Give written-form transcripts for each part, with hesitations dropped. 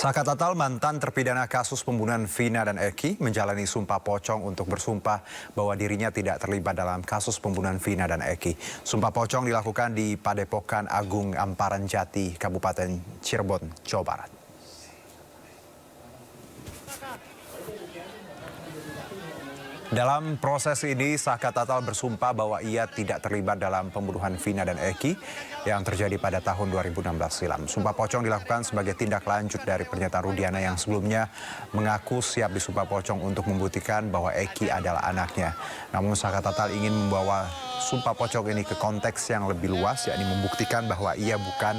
Saka Tatal, mantan terpidana kasus pembunuhan Vina dan Eki, menjalani sumpah pocong untuk bersumpah bahwa dirinya tidak terlibat dalam kasus pembunuhan Vina dan Eki. Sumpah pocong dilakukan di Padepokan Agung Amparan Jati, Kabupaten Cirebon, Jawa Barat. Dalam proses ini, Saka Tatal bersumpah bahwa ia tidak terlibat dalam pembunuhan Vina dan Eki yang terjadi pada tahun 2016 silam. Sumpah pocong dilakukan sebagai tindak lanjut dari pernyataan Rudiana yang sebelumnya mengaku siap disumpah pocong untuk membuktikan bahwa Eki adalah anaknya. Namun Saka Tatal ingin membawa sumpah pocong ini ke konteks yang lebih luas, yakni membuktikan bahwa ia bukan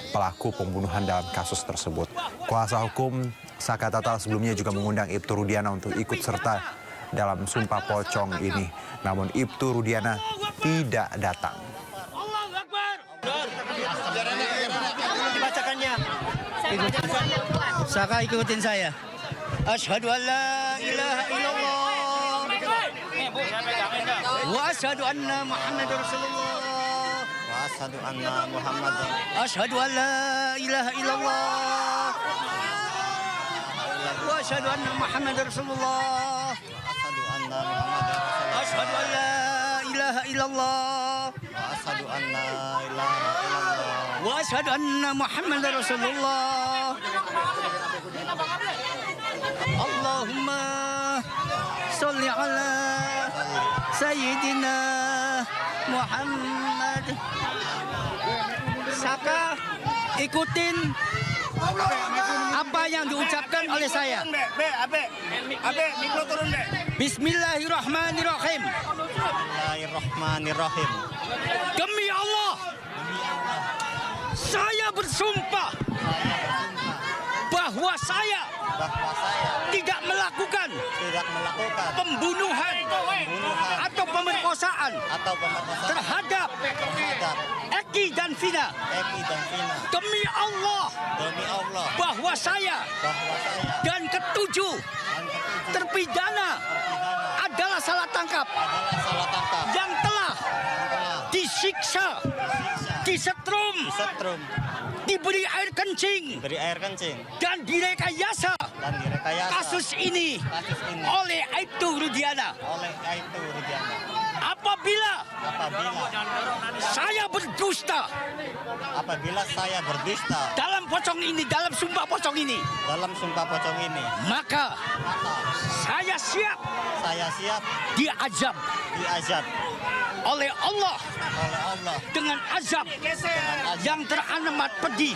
pelaku pembunuhan dalam kasus tersebut. Kuasa hukum Saka Tatal sebelumnya juga mengundang Ibtu Rudiana untuk ikut serta dalam sumpah pocong ini. Namun Ibtu Rudiana tidak datang. Dibacakannya. Saka ikutin saya. Asyhadu an la ilaha illallah. Wa asyhadu anna Muhammadar Rasulullah. Wa asyhadu anna Muhammadar. Asyhadu an la ilaha illallah. Wa asyhadu anna Muhammadar Rasulullah. Asyhadu an la ilaha illallah. Asyhadu anna ilaha illallah. Wa asyhadu anna Muhammadar Rasulullah. Allahumma sholli ala Sayyidina Muhammad. Saka ikutin apa yang diucapkan oleh saya. Bismillahirrahmanirrahim. Bismillahirrahmanirrahim. Demi Allah, saya bersumpah bahwa saya tidak melakukan pembunuhan atau pemerkosaan terhadap Eki dan Vina. Demi Allah, bahwa saya dan ketujuh terpidana adalah salah tangkap yang telah disiksa, disetrum, diberi air kencing, dan direkayasa kasus ini oleh Ibtu Rudiana. Apabila saya berdusta dalam sumpah pocong ini, maka saya siap diazab oleh Allah dengan azab yang teramat pedih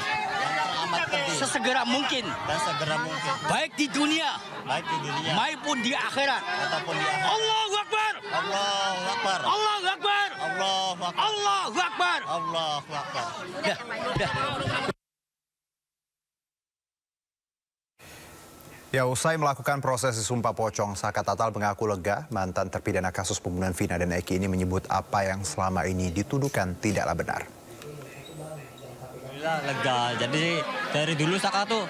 sesegera mungkin, baik di dunia maupun di akhirat. Allahu Akbar. Allahu Akbar. Allahu Akbar. Allahu Akbar. Allahu Akbar. Allahu Akbar. Dah. Ya, usai melakukan prosesi sumpah pocong, Saka Tatal mengaku lega. Mantan terpidana kasus pembunuhan Vina dan Eki ini menyebut apa yang selama ini dituduhkan tidaklah benar. Alhamdulillah lega. Jadi dari dulu Saka tuh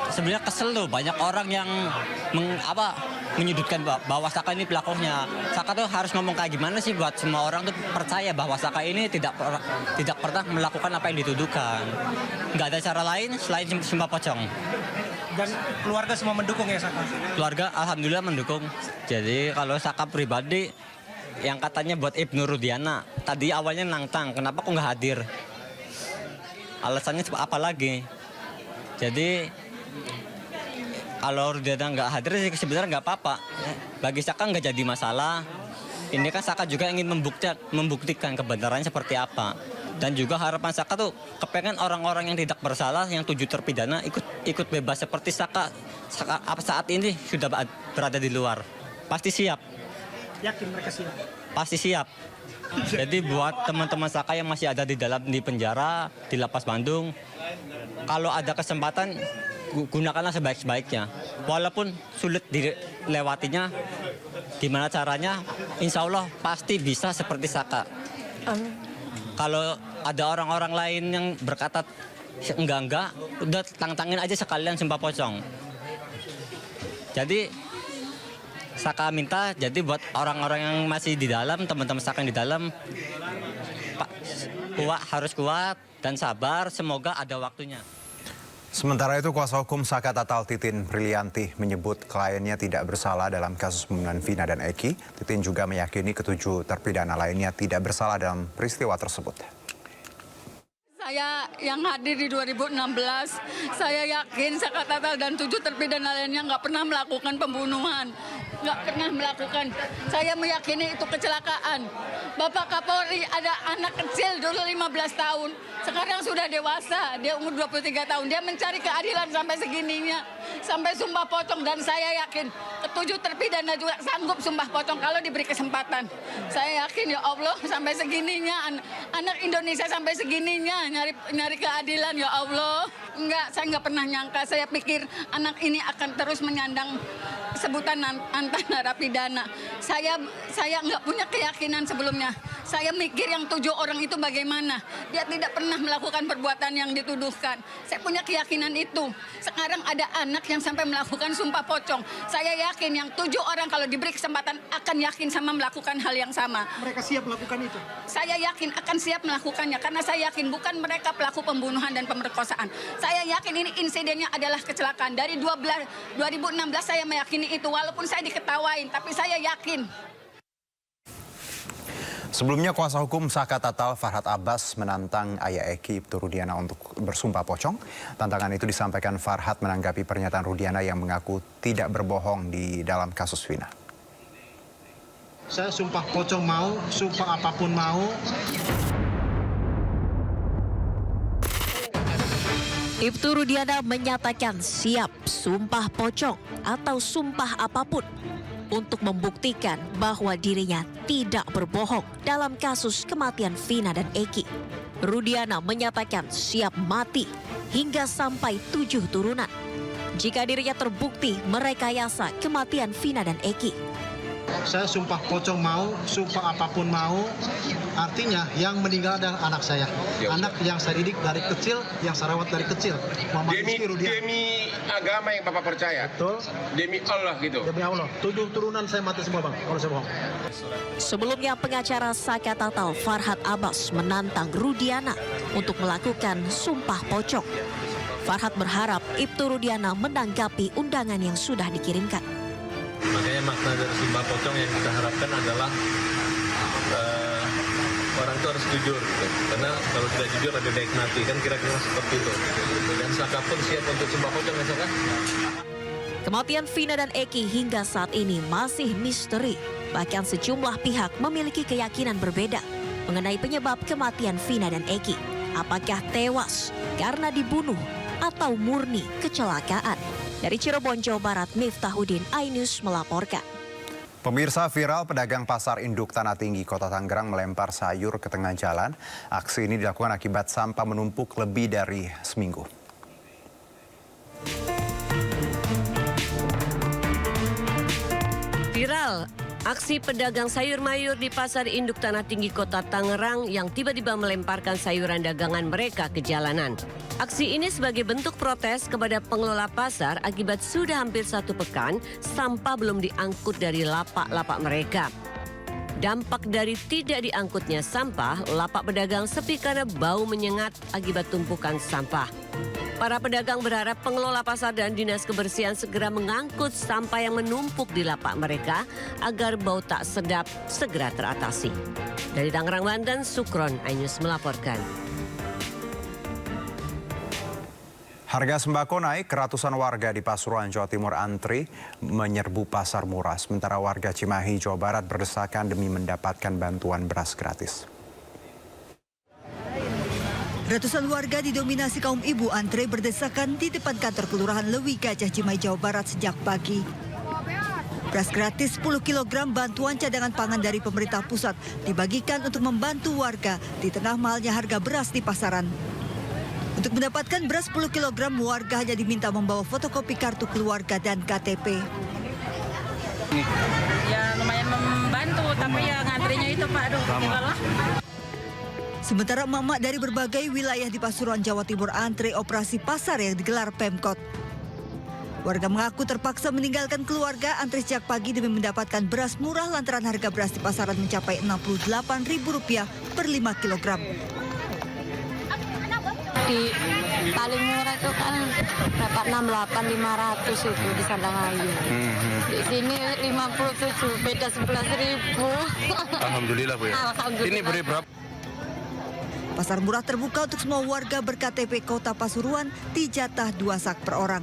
sebenarnya kesel tuh, banyak orang yang menyudutkan bahwa Saka ini pelakunya. Saka tuh harus ngomong kayak gimana sih buat semua orang tuh percaya bahwa Saka ini tidak pernah melakukan apa yang dituduhkan. Nggak ada cara lain selain sumpah pocong. Dan keluarga semua mendukung ya Saka? Keluarga alhamdulillah mendukung. Jadi kalau Saka pribadi yang katanya buat Ibnu Rudiana, tadi awalnya nantang, kenapa kok nggak hadir? Alasannya apa lagi? Jadi kalau Rudiana nggak hadir sih sebenarnya nggak apa-apa. Bagi Saka nggak jadi masalah. Ini kan Saka juga ingin membuktikan kebenarannya seperti apa. Dan juga harapan Saka tuh kepengen orang-orang yang tidak bersalah, yang 7 terpidana ikut bebas seperti Saka saat ini sudah berada di luar. Pasti siap. Yakin mereka siap? Pasti siap. Jadi buat teman-teman Saka yang masih ada di penjara, di Lapas Bandung, kalau ada kesempatan gunakanlah sebaik-baiknya. Walaupun sulit dilewatinya, gimana caranya, insya Allah pasti bisa seperti Saka. Kalau ada orang-orang lain yang berkata enggak, udah tantangin aja sekalian sumpah pocong. Jadi Saka minta, jadi buat orang-orang yang masih di dalam, teman-teman Saka yang di dalam, harus kuat dan sabar, semoga ada waktunya. Sementara itu, kuasa hukum Saka Tatal Titin Prilianti menyebut kliennya tidak bersalah dalam kasus pembunuhan Vina dan Eki. Titin juga meyakini ketujuh terpidana lainnya tidak bersalah dalam peristiwa tersebut. Saya yang hadir di 2016, saya yakin Saka Tatal dan 7 terpidana lainnya nggak pernah melakukan pembunuhan. Nggak pernah melakukan. Saya meyakini itu kecelakaan. Bapak Kapolri ada anak kecil dulu 15 tahun. Sekarang sudah dewasa, dia umur 23 tahun. Dia mencari keadilan sampai segininya. Sampai sumpah pocong, dan saya yakin ketujuh terpidana juga sanggup sumpah pocong kalau diberi kesempatan. Saya yakin ya Allah sampai segininya, anak Indonesia sampai segininya nyari keadilan ya Allah. Enggak, saya nggak pernah nyangka. Saya pikir anak ini akan terus menyandang sebutan mantan narapidana. Saya nggak punya keyakinan sebelumnya. Saya mikir yang 7 orang itu bagaimana. Dia tidak pernah melakukan perbuatan yang dituduhkan. Saya punya keyakinan itu. Sekarang ada anak yang sampai melakukan sumpah pocong. Saya yakin yang 7 orang kalau diberi kesempatan akan yakin sama melakukan hal yang sama. Mereka siap melakukan itu? Saya yakin akan siap melakukannya karena saya yakin bukan mereka pelaku pembunuhan dan pemerkosaan. Saya yakin ini insidennya adalah kecelakaan. Dari 2016 saya meyakini itu, walaupun saya diketawain, tapi saya yakin. Sebelumnya, kuasa hukum Saka Tatal Farhad Abbas menantang ayah Eki Ibtu Rudiana untuk bersumpah pocong. Tantangan itu disampaikan Farhad menanggapi pernyataan Rudiana yang mengaku tidak berbohong di dalam kasus Vina. Saya sumpah pocong mau, sumpah apapun mau. Ibtu Rudiana menyatakan siap sumpah pocong atau sumpah apapun untuk membuktikan bahwa dirinya tidak berbohong dalam kasus kematian Vina dan Eki. Rudiana menyatakan siap mati hingga sampai 7 turunan jika dirinya terbukti merekayasa kematian Vina dan Eki. Saya sumpah pocong mau, sumpah apapun mau. Artinya yang meninggal adalah anak saya. Anak yang saya didik dari kecil, yang saya rawat dari kecil. Demi agama yang Bapak percaya. Betul. Demi Allah gitu. Demi Allah. 7 turunan saya mati semua, Bang. Kalau saya bohong. Sebelumnya, pengacara Saka Tatal Farhad Abbas menantang Rudiana untuk melakukan sumpah pocong. Farhad berharap Ibtu Rudiana menanggapi undangan yang sudah dikirimkan. Makanya makna dari sumpah pocong yang kita harapkan adalah orang itu harus jujur, gitu. Karena kalau tidak jujur lebih baik mati, kan kira-kira seperti itu. Dan Saka pun siap untuk sumpah pocong, ya Saka? Kematian Vina dan Eki hingga saat ini masih misteri. Bahkan sejumlah pihak memiliki keyakinan berbeda mengenai penyebab kematian Vina dan Eki. Apakah tewas karena dibunuh atau murni kecelakaan? Dari Cirebon, Jawa Barat, Miftahudin, iNews melaporkan. Pemirsa, viral pedagang pasar induk Tanah Tinggi, Kota Tangerang melempar sayur ke tengah jalan. Aksi ini dilakukan akibat sampah menumpuk lebih dari seminggu. Viral, aksi pedagang sayur mayur di Pasar Induk Tanah Tinggi Kota Tangerang yang tiba-tiba melemparkan sayuran dagangan mereka ke jalanan. Aksi ini sebagai bentuk protes kepada pengelola pasar akibat sudah hampir 1 pekan sampah belum diangkut dari lapak-lapak mereka. Dampak dari tidak diangkutnya sampah, lapak pedagang sepi karena bau menyengat akibat tumpukan sampah. Para pedagang berharap pengelola pasar dan dinas kebersihan segera mengangkut sampah yang menumpuk di lapak mereka agar bau tak sedap segera teratasi. Dari Tangerang, Banten, Sukron, iNews melaporkan. Harga sembako naik, ratusan warga di Pasuruan, Jawa Timur antri menyerbu pasar murah. Sementara warga Cimahi, Jawa Barat berdesakan demi mendapatkan bantuan beras gratis. Ratusan warga didominasi kaum ibu antre berdesakan di depan kantor Kelurahan Lewi Gajah, Cimahi, Jawa Barat sejak pagi. Beras gratis 10 kg bantuan cadangan pangan dari pemerintah pusat dibagikan untuk membantu warga di tengah mahalnya harga beras di pasaran. Untuk mendapatkan beras 10 kg, warga hanya diminta membawa fotokopi kartu keluarga dan KTP. Ya lumayan membantu, tapi ya ngantrinya itu Pak, aduh gimana? Sementara emak-emak dari berbagai wilayah di Pasuruan, Jawa Timur antre operasi pasar yang digelar Pemkot. Warga mengaku terpaksa meninggalkan keluarga antre sejak pagi demi mendapatkan beras murah lantaran harga beras di pasaran mencapai Rp68.000 per 5 kg. Paling murah itu kan dapat 68.500 itu di Sandahayu. Di sini 57, beda 11.000. Alhamdulillah Bu ya. Alhamdulillah. Ini beri berapa? Pasar murah terbuka untuk semua warga berKTP Kota Pasuruan, dijatah 2 sak per orang.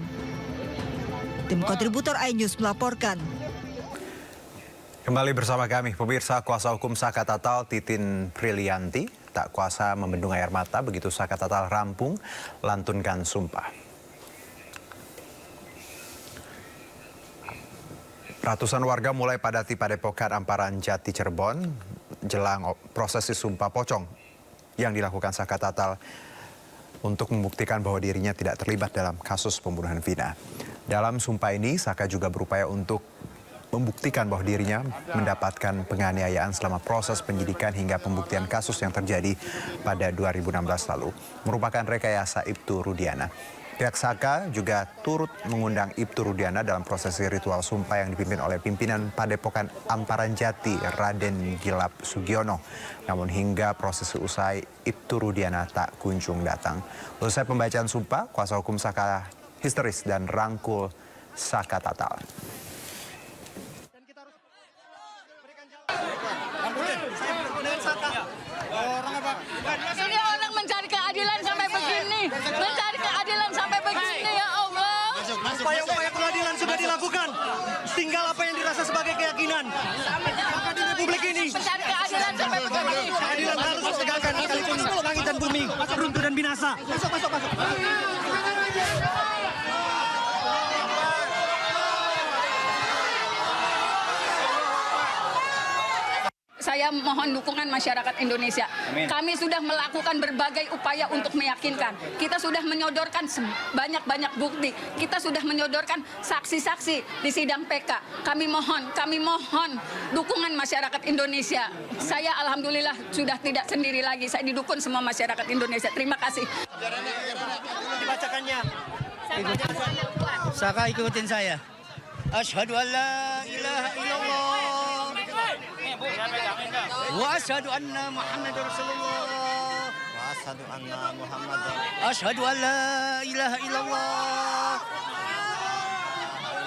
Tim kontributor iNews melaporkan. Kembali bersama kami, pemirsa. Kuasa hukum Saka Tatal Titin Prilianti tak kuasa membendung air mata begitu Saka Tatal rampung lantunkan sumpah. Ratusan warga mulai padati Padepokan Amparan Jati Cirebon jelang prosesi sumpah pocong yang dilakukan Saka Tatal untuk membuktikan bahwa dirinya tidak terlibat dalam kasus pembunuhan Vina. Dalam sumpah ini, Saka juga berupaya untuk membuktikan bahwa dirinya mendapatkan penganiayaan selama proses penyidikan hingga pembuktian kasus yang terjadi pada 2016 lalu. Merupakan rekayasa Ibtu Rudiana. Pihak Saka juga turut mengundang Ibtu Rudiana dalam prosesi ritual sumpah yang dipimpin oleh pimpinan Padepokan Amparan Jati, Raden Gilap Sugiono. Namun hingga prosesi usai, Ibtu Rudiana tak kunjung datang. Usai pembacaan sumpah, kuasa hukum Saka histeris dan rangkul Saka Tatal. Ini orang mencari keadilan sampai begini. Mencari keadilan sampai begini, ya Allah. Upaya-upaya pengadilan sudah dilakukan. Tinggal apa yang dirasa sebagai keyakinan. Maka di Republik ini Mencari keadilan sampai begini. keadilan harus ditegakkan sekalipun langit dan bumi runtuh dan binasa. Masuk. Saya mohon dukungan masyarakat Indonesia. Kami sudah melakukan berbagai upaya untuk meyakinkan. Kita sudah menyodorkan banyak-banyak bukti. Kita sudah menyodorkan saksi-saksi di sidang PK. Kami mohon dukungan masyarakat Indonesia. Saya alhamdulillah sudah tidak sendiri lagi. Saya didukung semua masyarakat Indonesia. Terima kasih. Dibacakannya. Saka ikutin saya. Asyhadu an la ilaha illallah. Wa asyhadu anna Muhammadar Rasulullah. Wa asyhadu anna Muhammadar. Asyhadu an la ilaha illallah.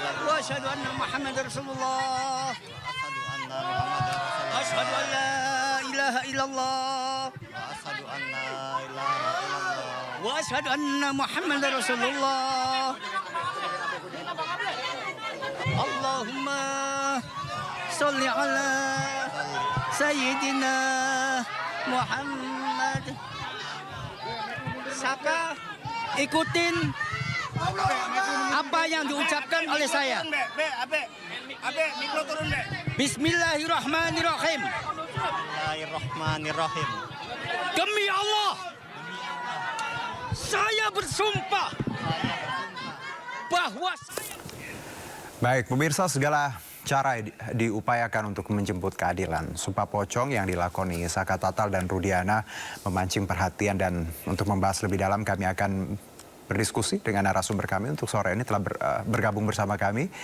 Wa asyhadu anna Muhammadar Rasulullah. Asyhadu anna Muhammadar Rasulullah. Asyhadu an la ilaha illallah. Wa asyhadu anna ilaha illallah. Wa asyhadu anna Muhammadar Rasulullah. Allahumma sholli ala Sayyidina Muhammad. Saka ikutin apa yang diucapkan oleh saya. Bismillahirrahmanirrahim. Bismillahirrahmanirrahim. Demi Allah, saya bersumpah bahwa Baik, pemirsa, segala cara diupayakan untuk menjemput keadilan. Sumpah pocong yang dilakoni Saka Tatal dan Rudiana memancing perhatian, dan untuk membahas lebih dalam kami akan berdiskusi dengan narasumber kami untuk sore ini telah bergabung bersama kami.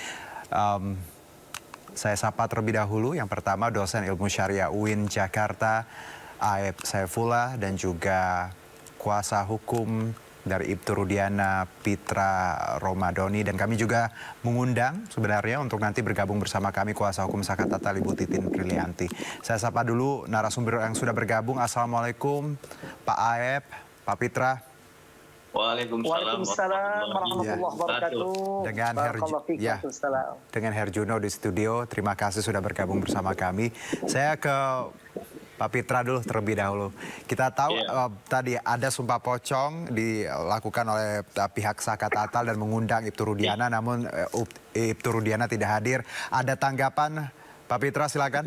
Saya sapa terlebih dahulu. Yang pertama, dosen ilmu syariah UIN Jakarta, Aep Saifullah, dan juga kuasa hukum dari Ibtu Rudiana, Pitra Romadoni. Dan kami juga mengundang sebenarnya untuk nanti bergabung bersama kami kuasa hukum Saka Tatal, Ibu Titin Prilianti. Saya sapa dulu narasumber yang sudah bergabung. Assalamualaikum Pak Aep, Pak Pitra. Waalaikumsalam warahmatullahi wabarakatuh. Dengan Herjuno di studio. Terima kasih sudah bergabung bersama kami. Saya ke Pak Pitra dulu terlebih dahulu. Kita tahu tadi ada sumpah pocong dilakukan oleh pihak Saka Tatal dan mengundang Ibtu Rudiana, namun Ibtu Rudiana tidak hadir. Ada tanggapan Pak Pitra, silakan.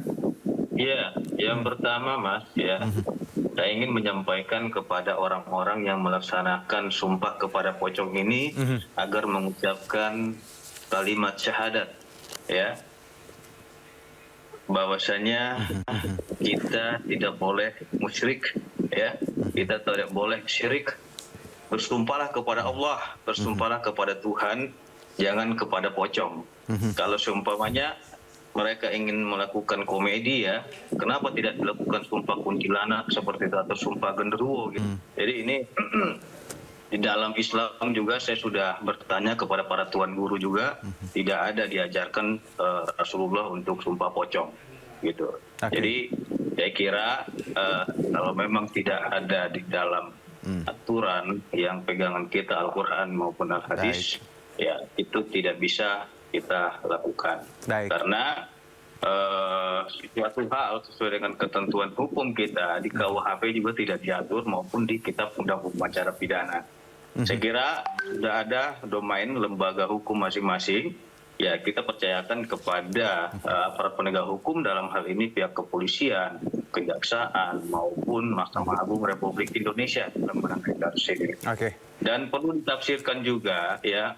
Iya, yang pertama Mas, saya ingin menyampaikan kepada orang-orang yang melaksanakan sumpah kepada pocong ini agar mengucapkan kalimat syahadat, ya. Bahwasanya kita tidak boleh musyrik, ya, kita tidak boleh syirik. Bersumpahlah kepada Allah, bersumpahlah kepada Tuhan, jangan kepada pocong. Kalau seumpamanya mereka ingin melakukan komedi, ya, kenapa tidak dilakukan sumpah kuntilanak seperti itu atau sumpah genderuwo gitu. Jadi ini di dalam Islam juga saya sudah bertanya kepada para tuan guru juga, tidak ada diajarkan Rasulullah untuk sumpah pocong gitu. Jadi saya kira kalau memang tidak ada di dalam aturan yang pegangan kita Al-Quran maupun Al-Hadis, ya itu tidak bisa kita lakukan. Karena suatu hal sesuai dengan ketentuan hukum kita di KUHP juga tidak diatur maupun di Kitab Undang Hukum Acara Pidana. Saya kira sudah ada domain lembaga hukum masing-masing. Ya kita percayakan kepada aparat penegak hukum dalam hal ini pihak kepolisian, kejaksaan maupun Mahkamah Agung Republik Indonesia dalam menangani kasus ini. Dan perlu ditafsirkan juga ya.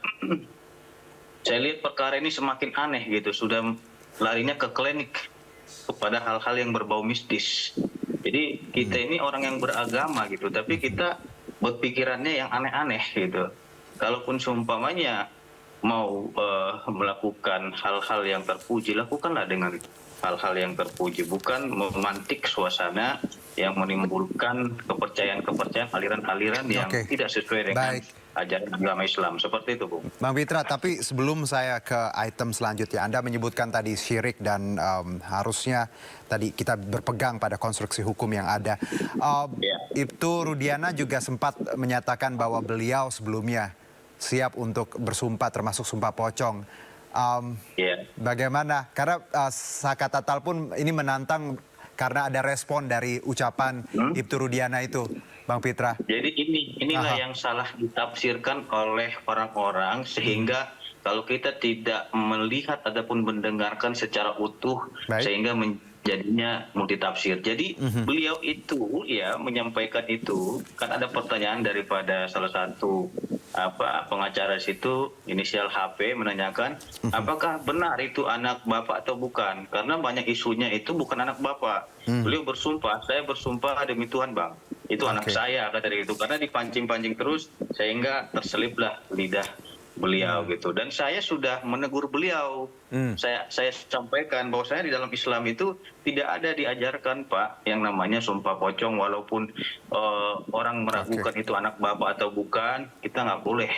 Saya lihat perkara ini semakin aneh gitu, sudah larinya ke klinik kepada hal-hal yang berbau mistis. Jadi kita ini orang yang beragama gitu, tapi kita berpikirannya yang aneh-aneh gitu. Kalaupun seumpamanya mau melakukan hal-hal yang terpuji, lakukanlah dengan hal-hal yang terpuji, bukan memantik suasana yang menimbulkan kepercayaan-kepercayaan, aliran-aliran yang tidak sesuai dengan ajaran agama Islam. Seperti itu, Bung. Bang Pitra, tapi sebelum saya ke item selanjutnya, Anda menyebutkan tadi syirik dan harusnya tadi kita berpegang pada konstruksi hukum yang ada. Ibtu Rudiana juga sempat menyatakan bahwa beliau sebelumnya siap untuk bersumpah, termasuk sumpah pocong. Bagaimana? Karena Saka Tatal pun ini menantang karena ada respon dari ucapan Ibtu Rudiana itu, Bang Pitra. Jadi inilah yang salah ditafsirkan oleh orang-orang, sehingga kalau kita tidak melihat ataupun mendengarkan secara utuh, sehingga jadinya multitafsir. Jadi beliau itu ya menyampaikan itu, kan ada pertanyaan daripada salah satu pengacara situ, inisial HP, menanyakan apakah benar itu anak bapak atau bukan, karena banyak isunya itu bukan anak bapak. Beliau bersumpah, saya bersumpah demi Tuhan Bang, itu anak saya, kata dia itu, karena dipancing-pancing terus sehingga terseliplah lidah beliau gitu. Dan saya sudah menegur beliau, saya sampaikan bahwa saya di dalam Islam itu tidak ada diajarkan Pak yang namanya sumpah pocong, walaupun orang meragukan itu anak bapak atau bukan, kita nggak boleh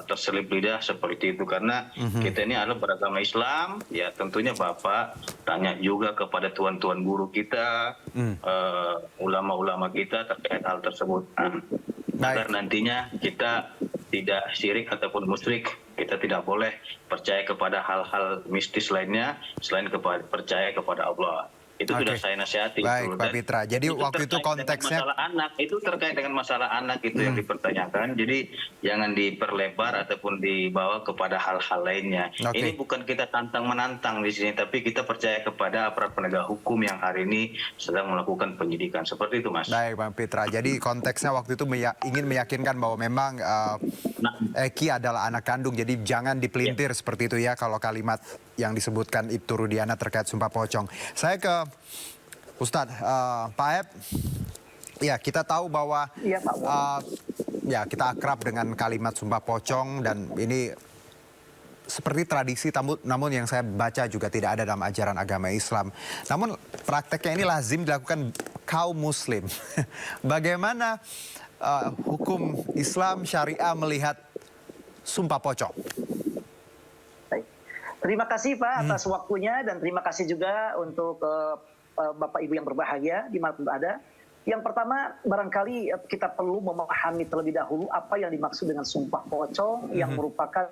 terselip lidah seperti itu, karena kita ini adalah beragama Islam. Ya tentunya Bapak tanya juga kepada tuan-tuan guru kita, ulama-ulama kita terkait hal tersebut, agar nantinya kita tidak syirik ataupun musyrik. Kita tidak boleh percaya kepada hal-hal mistis lainnya selain percaya kepada Allah. Itu sudah saya nasihati. Baik, Pak Pitra. Jadi waktu itu konteksnya masalah anak, itu terkait dengan masalah anak itu yang dipertanyakan. Jadi jangan diperlebar ataupun dibawa kepada hal-hal lainnya. Ini bukan kita tantang-menantang di sini, tapi kita percaya kepada aparat penegak hukum yang hari ini sedang melakukan penyidikan. Seperti itu, Mas. Baik, Bang Pitra. Jadi konteksnya waktu itu ingin meyakinkan bahwa memang Eki adalah anak kandung. Jadi jangan dipelintir seperti itu ya kalau kalimat yang disebutkan Ibtu Rudiana terkait sumpah pocong. Saya ke Ustadz, Pak Aep, ya kita tahu bahwa ya kita akrab dengan kalimat sumpah pocong dan ini seperti tradisi, namun yang saya baca juga tidak ada dalam ajaran agama Islam. Namun prakteknya ini lazim dilakukan kaum muslim. Bagaimana hukum Islam syariah melihat sumpah pocong? Terima kasih Pak atas waktunya, dan terima kasih juga untuk Bapak Ibu yang berbahagia dimanapun ada. Yang pertama, barangkali kita perlu memahami terlebih dahulu apa yang dimaksud dengan sumpah pocong yang merupakan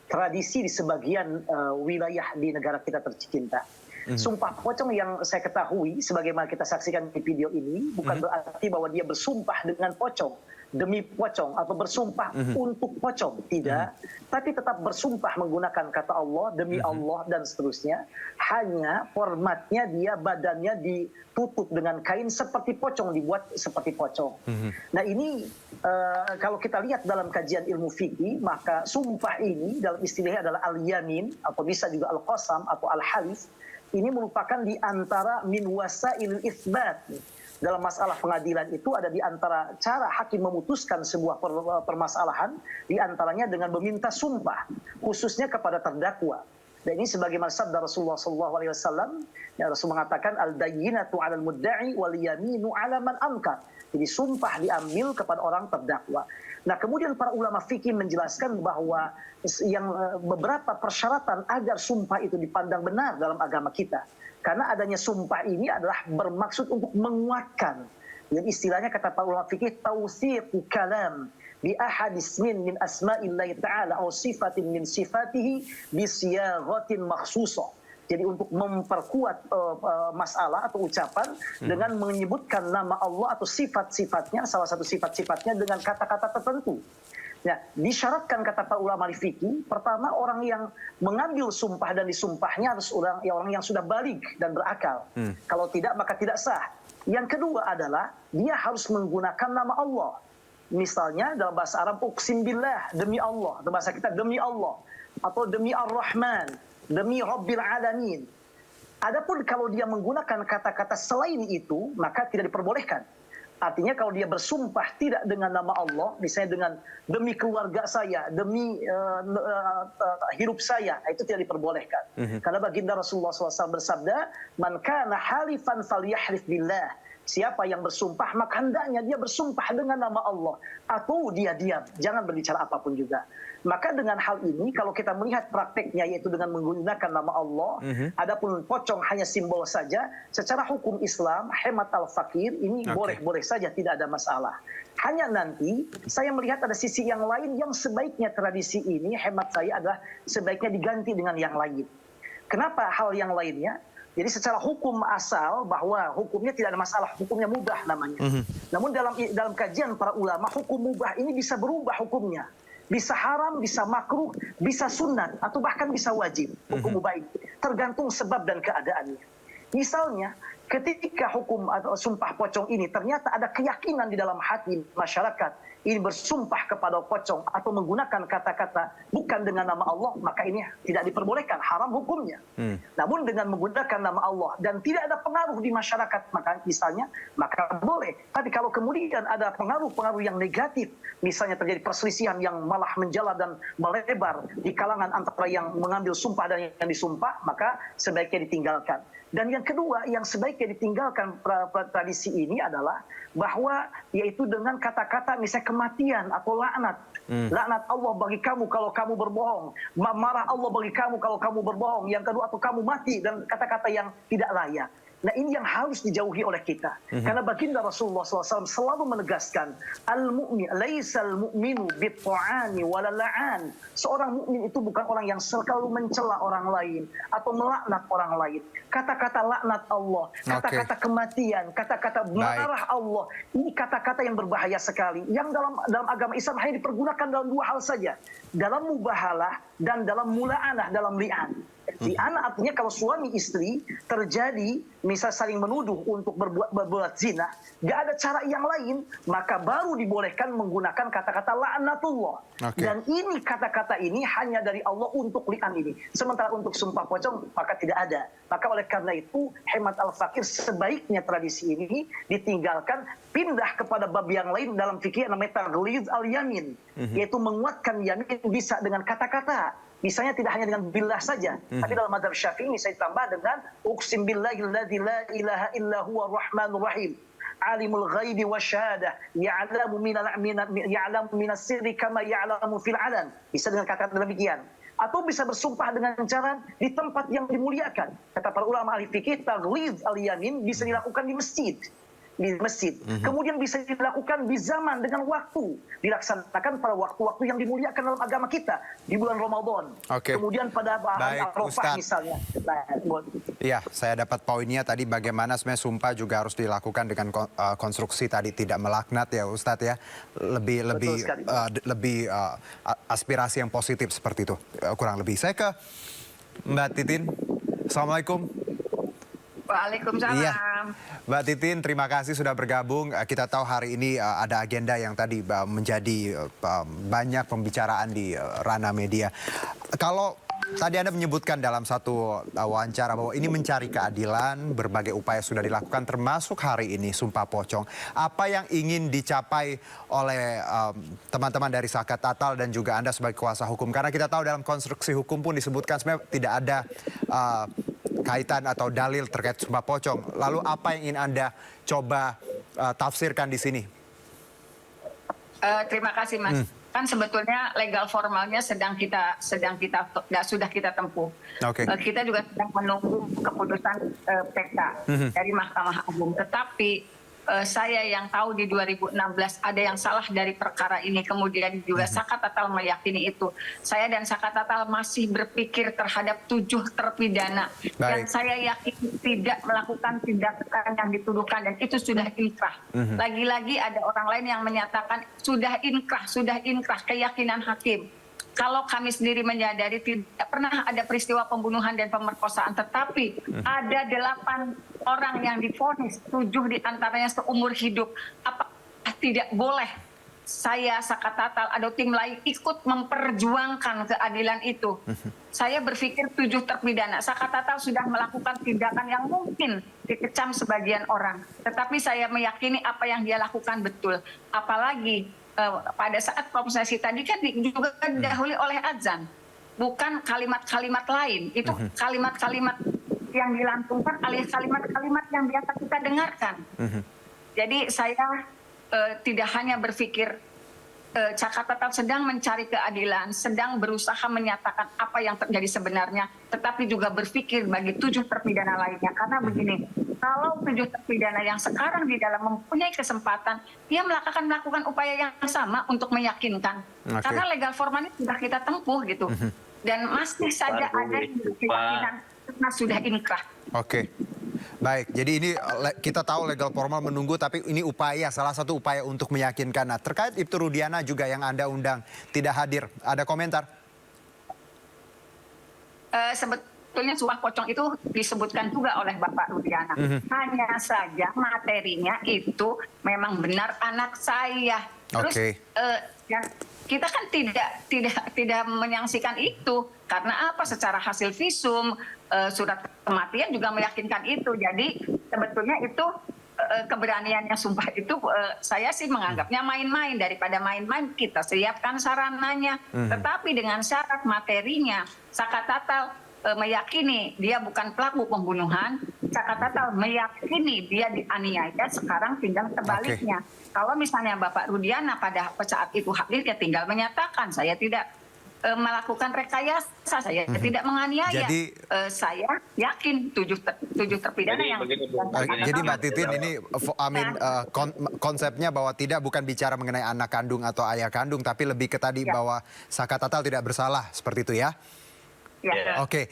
tradisi di sebagian wilayah di negara kita tercinta. Sumpah pocong yang saya ketahui, sebagaimana kita saksikan di video ini, bukan berarti bahwa dia bersumpah dengan pocong, demi pocong, atau bersumpah untuk pocong, tidak. Tapi tetap bersumpah menggunakan kata Allah, demi Allah, dan seterusnya. Hanya formatnya dia, badannya ditutup dengan kain seperti pocong, dibuat seperti pocong. Nah ini kalau kita lihat dalam kajian ilmu fikih, maka sumpah ini dalam istilahnya adalah al-yamin, atau bisa juga al-qasam atau al-halif. Ini merupakan di antara min wasail itsbat. Dalam masalah pengadilan itu ada di antara cara hakim memutuskan sebuah permasalahan, di antaranya dengan meminta sumpah, khususnya kepada terdakwa. Dan ini sebagaimana sabda Rasulullah SAW, ya, Rasul mengatakan al-bayyinatu 'alal mudda'i wal yaminu 'ala man ankar. Jadi sumpah diambil kepada orang terdakwa. Nah, kemudian para ulama fikih menjelaskan bahwa yang beberapa persyaratan agar sumpah itu dipandang benar dalam agama kita. Karena adanya sumpah ini adalah bermaksud untuk menguatkan. Jadi istilahnya kata para ulama fikih tawsiqu kalam bi ahad ismin min asma'illahi ta'ala aw sifatin min sifatihi bi siyaghatin makhsusah. Jadi untuk memperkuat masalah atau ucapan dengan menyebutkan nama Allah atau sifat-sifatnya, salah satu sifat-sifatnya dengan kata-kata tertentu. Nah, disyaratkan kata para ulama fikih, pertama orang yang mengambil sumpah dan disumpahnya harus orang yang sudah baligh dan berakal. Kalau tidak maka tidak sah. Yang kedua adalah dia harus menggunakan nama Allah. Misalnya dalam bahasa Arab uqsim billah, demi Allah, dalam bahasa kita demi Allah, atau demi Ar-Rahman, demi Rabbil Alamin. Adapun kalau dia menggunakan kata-kata selain itu, maka tidak diperbolehkan. Artinya kalau dia bersumpah tidak dengan nama Allah, misalnya dengan demi keluarga saya, demi hidup saya, itu tidak diperbolehkan. Karena baginda Rasulullah SAW bersabda, "Man kana halifan falyahlif billah." Siapa yang bersumpah, maka hendaknya dia bersumpah dengan nama Allah. Atau dia diam, jangan berbicara apapun juga. Maka dengan hal ini, kalau kita melihat prakteknya, yaitu dengan menggunakan nama Allah, adapun pocong hanya simbol saja, secara hukum Islam, hemat al-fakir, ini boleh-boleh saja, tidak ada masalah. Hanya nanti, saya melihat ada sisi yang lain yang sebaiknya tradisi ini, hemat saya adalah sebaiknya diganti dengan yang lain. Kenapa hal yang lainnya? Jadi secara hukum asal bahwa hukumnya tidak ada masalah, hukumnya mubah namanya. Namun dalam kajian para ulama, hukum mubah ini bisa berubah hukumnya. Bisa haram, bisa makruh, bisa sunat, atau bahkan bisa wajib. Hukum mubah ini tergantung sebab dan keadaannya. Misalnya, ketika hukum atau sumpah pocong ini ternyata ada keyakinan di dalam hati masyarakat ini bersumpah kepada pocong atau menggunakan kata-kata bukan dengan nama Allah, maka ini tidak diperbolehkan, haram hukumnya. Namun dengan menggunakan nama Allah dan tidak ada pengaruh di masyarakat, maka misalnya, maka boleh. Tapi kalau kemudian ada pengaruh-pengaruh yang negatif, misalnya terjadi perselisihan yang malah menjala dan melebar di kalangan antara yang mengambil sumpah dan yang disumpah, maka sebaiknya ditinggalkan. Dan yang kedua, yang sebaiknya ditinggalkan tradisi ini adalah bahwa yaitu dengan kata-kata misalnya kematian atau laknat. Laknat Allah bagi kamu kalau kamu berbohong. Marah Allah bagi kamu kalau kamu berbohong. Yang kedua, atau kamu mati, dan kata-kata yang tidak layak. Nah, ini yang harus dijauhi oleh kita. Karena baginda Rasulullah SAW selalu menegaskan, al-mu'min, laisal mu'minu bit-ta'ani walala'an. Seorang mukmin itu bukan orang yang selalu mencela orang lain atau melaknat orang lain. Kata-kata laknat Allah, kata-kata kematian, kata-kata marah Allah, ini kata-kata yang berbahaya sekali. Yang dalam agama Islam hanya dipergunakan dalam dua hal saja. Dalam mubahalah dan dalam mula'anah, dalam li'an. Li'an artinya kalau suami istri terjadi misal saling menuduh untuk berbuat zina, gak ada cara yang lain, maka baru dibolehkan menggunakan kata-kata la'natullah. Dan ini kata-kata ini hanya dari Allah untuk li'an ini. Sementara untuk sumpah pocong maka tidak ada. Maka oleh karena itu hemat al-fakir sebaiknya tradisi ini ditinggalkan, pindah kepada bab yang lain dalam fikih namanya taghlidz al-yamin, yaitu menguatkan yamin bisa dengan kata-kata. Misalnya tidak hanya dengan billah saja, tapi dalam madzhab Syafi'i saya tambah dengan uqsim billahilladzi la ilaha illa huwa rahmanur rahim. Alimul ghaibi wasyahadah, ya'lamu minas sirri kama ya'lamu fil alan. Bisa dengan kata-kata demikian. Atau bisa bersumpah dengan cara di tempat yang dimuliakan. Kata para ulama ahli fikih, taghlidz al-yamin bisa dilakukan di masjid. Kemudian bisa dilakukan di zaman dengan waktu, dilaksanakan pada waktu-waktu yang dimuliakan dalam agama kita di bulan Ramadan. Kemudian pada Arafah misalnya. Iya, saya dapat poinnya tadi bagaimana sebenarnya sumpah juga harus dilakukan dengan konstruksi tadi tidak melaknat ya Ustadz ya, lebih aspirasi yang positif seperti itu kurang lebih. Saya ke Mbak Titin. Assalamualaikum. Waalaikumsalam. Iya. Mbak Titin, terima kasih sudah bergabung. Kita tahu hari ini ada agenda yang tadi menjadi banyak pembicaraan di ranah media. Kalau Tadi Anda menyebutkan dalam satu wawancara bahwa ini mencari keadilan, berbagai upaya sudah dilakukan termasuk hari ini Sumpah Pocong. Apa yang ingin dicapai oleh teman-teman dari Sahadat Natal dan juga Anda sebagai kuasa hukum? Karena kita tahu dalam konstruksi hukum pun disebutkan sebenarnya tidak ada kaitan atau dalil terkait Sumpah Pocong. Lalu apa yang ingin Anda coba tafsirkan di sini? Terima kasih, Mas. Kan sebetulnya legal formalnya sudah kita tempuh. Kita juga sedang menunggu keputusan PK dari Mahkamah Agung. Tetapi saya yang tahu di 2016 ada yang salah dari perkara ini, kemudian juga Sahadat Natal meyakini itu. Saya dan Sahadat Natal masih berpikir terhadap 7 terpidana yang saya yakin tidak melakukan tindakan yang dituduhkan dan itu sudah inkrah. Lagi-lagi ada orang lain yang menyatakan sudah inkrah keyakinan hakim. Kalau kami sendiri menyadari tidak pernah ada peristiwa pembunuhan dan pemerkosaan, tetapi ada 8 orang yang divonis, 7 diantaranya seumur hidup. Apa tidak boleh saya, Sahadat Natal, atau tim lain ikut memperjuangkan keadilan itu? Saya berpikir 7 terpidana. Sahadat Natal sudah melakukan tindakan yang mungkin dikecam sebagian orang. Tetapi saya meyakini apa yang dia lakukan betul. Apalagi pada saat prosesi tadi kan juga didahului oleh azan, bukan kalimat-kalimat lain. Itu kalimat-kalimat yang dilantungkan alias kalimat-kalimat yang biasa kita dengarkan. Jadi saya tidak hanya berpikir Sahadat Natal sedang mencari keadilan, sedang berusaha menyatakan apa yang terjadi sebenarnya, tetapi juga berpikir bagi 7 terpidana lainnya. Karena begini, kalau 7 terpidana yang sekarang di dalam mempunyai kesempatan, dia melakukan upaya yang sama untuk meyakinkan. Karena legal formalnya sudah kita tempuh gitu. Dan masih saja ada keyakinan karena sudah inkrah. Baik, jadi ini kita tahu legal formal menunggu, tapi ini upaya, salah satu upaya untuk meyakinkan. Nah, terkait Ibtu Rudiana juga yang Anda undang tidak hadir, ada komentar? Sebetulnya Sumpah Pocong itu disebutkan juga oleh Bapak Rudiana. Hanya saja materinya itu memang benar anak saya. Terus kita kan tidak menyaksikan itu. Karena apa? Secara hasil visum, surat kematian juga meyakinkan itu. Jadi sebetulnya itu keberaniannya Sumpah itu saya sih menganggapnya main-main. Daripada main-main kita siapkan sarananya. Tetapi dengan syarat materinya, Sahadat Natal meyakini dia bukan pelaku pembunuhan, Sahadat Natal meyakini dia dianiaya, sekarang tinggal sebaliknya. Kalau misalnya Bapak Rudiana pada saat itu hadir, dia tinggal menyatakan saya tidak melakukan rekayasa, saya tidak menganiaya. Jadi, saya yakin 7 terpidana yang... Jadi Mbak Titin ini konsepnya bahwa bukan bicara mengenai anak kandung atau ayah kandung, tapi lebih ke tadi bahwa Sahadat Natal tidak bersalah, seperti itu ya?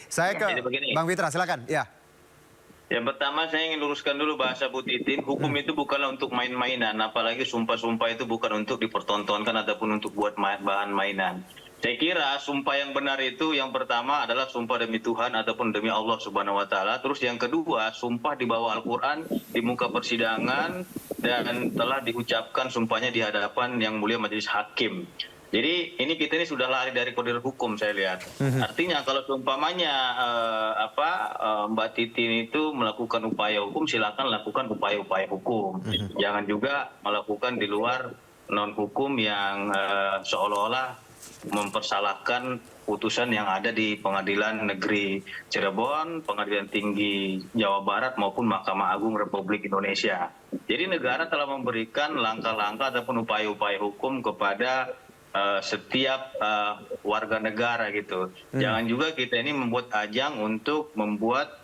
Saya ke Bang Fitra, silakan. Yang pertama saya ingin luruskan dulu bahasa Bu Titin, hukum itu bukanlah untuk main-mainan, apalagi sumpah-sumpah itu bukan untuk dipertontonkan ataupun untuk buat bahan mainan. Saya kira sumpah yang benar itu yang pertama adalah sumpah demi Tuhan ataupun demi Allah Subhanahu wa Ta'ala. Terus yang kedua, sumpah di bawah Al-Quran di muka persidangan dan telah diucapkan sumpahnya di hadapan yang mulia majelis hakim. Jadi kita ini sudah lari dari koridor hukum saya lihat. Artinya kalau seumpamanya Mbak Titin itu melakukan upaya hukum, silakan lakukan upaya-upaya hukum. Jangan juga melakukan di luar non hukum yang seolah-olah mempersalahkan putusan yang ada di Pengadilan Negeri Cirebon, Pengadilan Tinggi Jawa Barat maupun Mahkamah Agung Republik Indonesia. Jadi negara telah memberikan langkah-langkah ataupun upaya-upaya hukum kepada setiap warga negara gitu. Jangan juga kita ini membuat ajang untuk membuat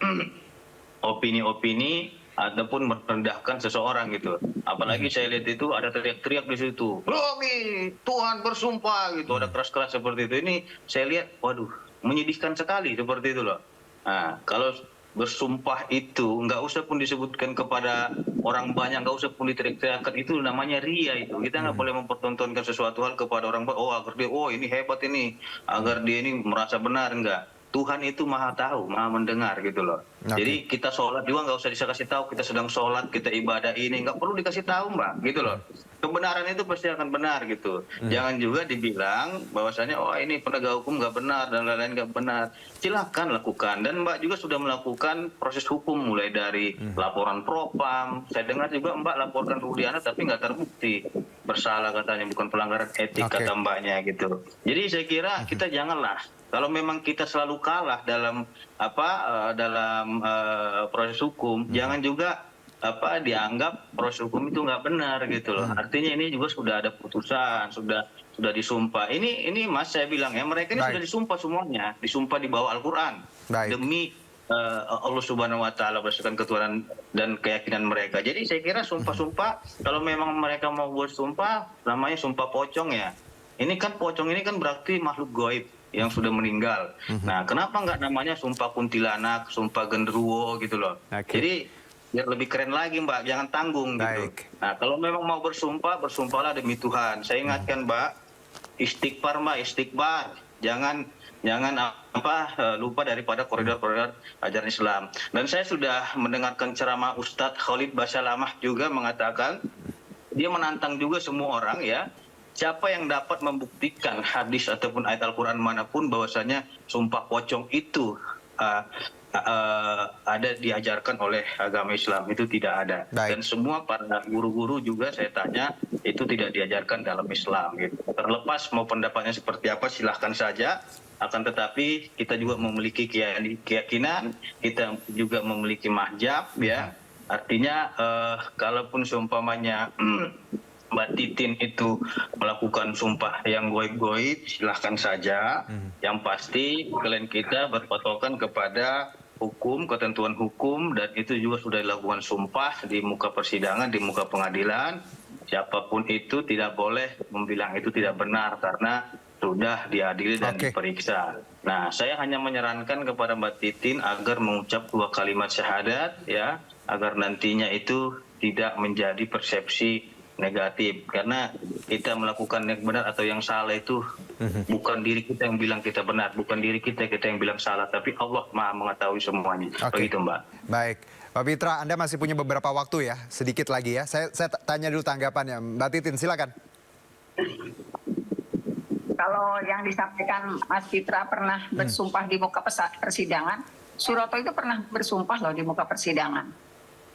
opini-opini ataupun merendahkan seseorang gitu. Apalagi saya lihat itu ada teriak-teriak di situ. Loh nih, Tuhan bersumpah gitu. Ada keras-keras seperti itu. Ini saya lihat, waduh, menyedihkan sekali seperti itu loh. Nah, kalau bersumpah itu nggak usah pun disebutkan kepada orang banyak, nggak usah pun diteriak-teriakan, itu namanya ria itu. Kita nggak boleh mempertontonkan sesuatu hal kepada orang banyak, agar dia, ini hebat ini, agar dia ini merasa benar, enggak. Tuhan itu maha tahu, maha mendengar gitu loh. Jadi kita sholat juga nggak usah dikasih tahu kita sedang sholat, kita ibadah ini, nggak perlu dikasih tahu Mbak, gitu loh. kebenaran itu pasti akan benar gitu. Jangan juga dibilang bahwasanya oh ini penegak hukum nggak benar dan lain-lain nggak benar. Silakan lakukan, dan Mbak juga sudah melakukan proses hukum mulai dari laporan propam. Saya dengar juga Mbak laporkan Rudiana tapi nggak terbukti bersalah katanya, bukan pelanggaran etik kata Mbaknya gitu. Jadi saya kira kita janganlah, kalau memang kita selalu kalah dalam proses hukum, jangan juga dianggap proses hukum itu nggak benar gitu loh. Artinya ini juga sudah ada putusan, sudah disumpah. Ini Mas saya bilang ya, mereka ini sudah disumpah semuanya, disumpah di bawah Al-Qur'an demi Allah Subhanahu wa taala berdasarkan ketuhanan dan keyakinan mereka. Jadi saya kira sumpah-sumpah, kalau memang mereka mau buat sumpah, namanya sumpah pocong ya. Ini kan pocong ini kan berarti makhluk gaib yang sudah meninggal. Nah, kenapa nggak namanya sumpah kuntilanak, sumpah genderuwo gitu loh. Jadi biar lebih keren lagi Mbak, jangan tanggung gitu. Nah, kalau memang mau bersumpah, bersumpahlah demi Tuhan. Saya ingatkan Mbak, istighfar Mbak, istighfar. Jangan lupa daripada koridor-koridor ajaran Islam. Dan saya sudah mendengarkan ceramah Ustadz Khalid Basalamah juga mengatakan, dia menantang juga semua orang ya, siapa yang dapat membuktikan hadis ataupun ayat Al-Quran manapun bahwasanya sumpah pocong itu ada diajarkan oleh agama Islam, itu tidak ada. Dan semua para guru-guru juga saya tanya itu tidak diajarkan dalam Islam gitu. Terlepas mau pendapatnya seperti apa silahkan saja, akan tetapi kita juga memiliki keyakinan, kita juga memiliki mahjab ya. Artinya kalaupun seumpamanya Mbak Titin itu melakukan sumpah yang goib-goib, silahkan saja. Yang pasti klien kita berpatokan kepada hukum, ketentuan hukum, dan itu juga sudah dilakukan sumpah di muka persidangan, di muka pengadilan. Siapapun itu tidak boleh membilang itu tidak benar karena sudah diadili dan diperiksa. Nah, saya hanya menyarankan kepada Mbak Titin agar mengucap 2 kalimat syahadat ya, agar nantinya itu tidak menjadi persepsi negatif, karena kita melakukan yang benar atau yang salah itu bukan diri kita yang bilang kita benar, bukan diri kita yang bilang salah, tapi Allah Maha mengetahui semuanya. Begitu Mbak. Baik, Pak Pitra, Anda masih punya beberapa waktu ya, sedikit lagi ya. Saya tanya dulu tanggapannya, Mbak Titin, silakan. Kalau yang disampaikan Mas Pitra pernah bersumpah di muka persidangan, Suroto itu pernah bersumpah loh di muka persidangan.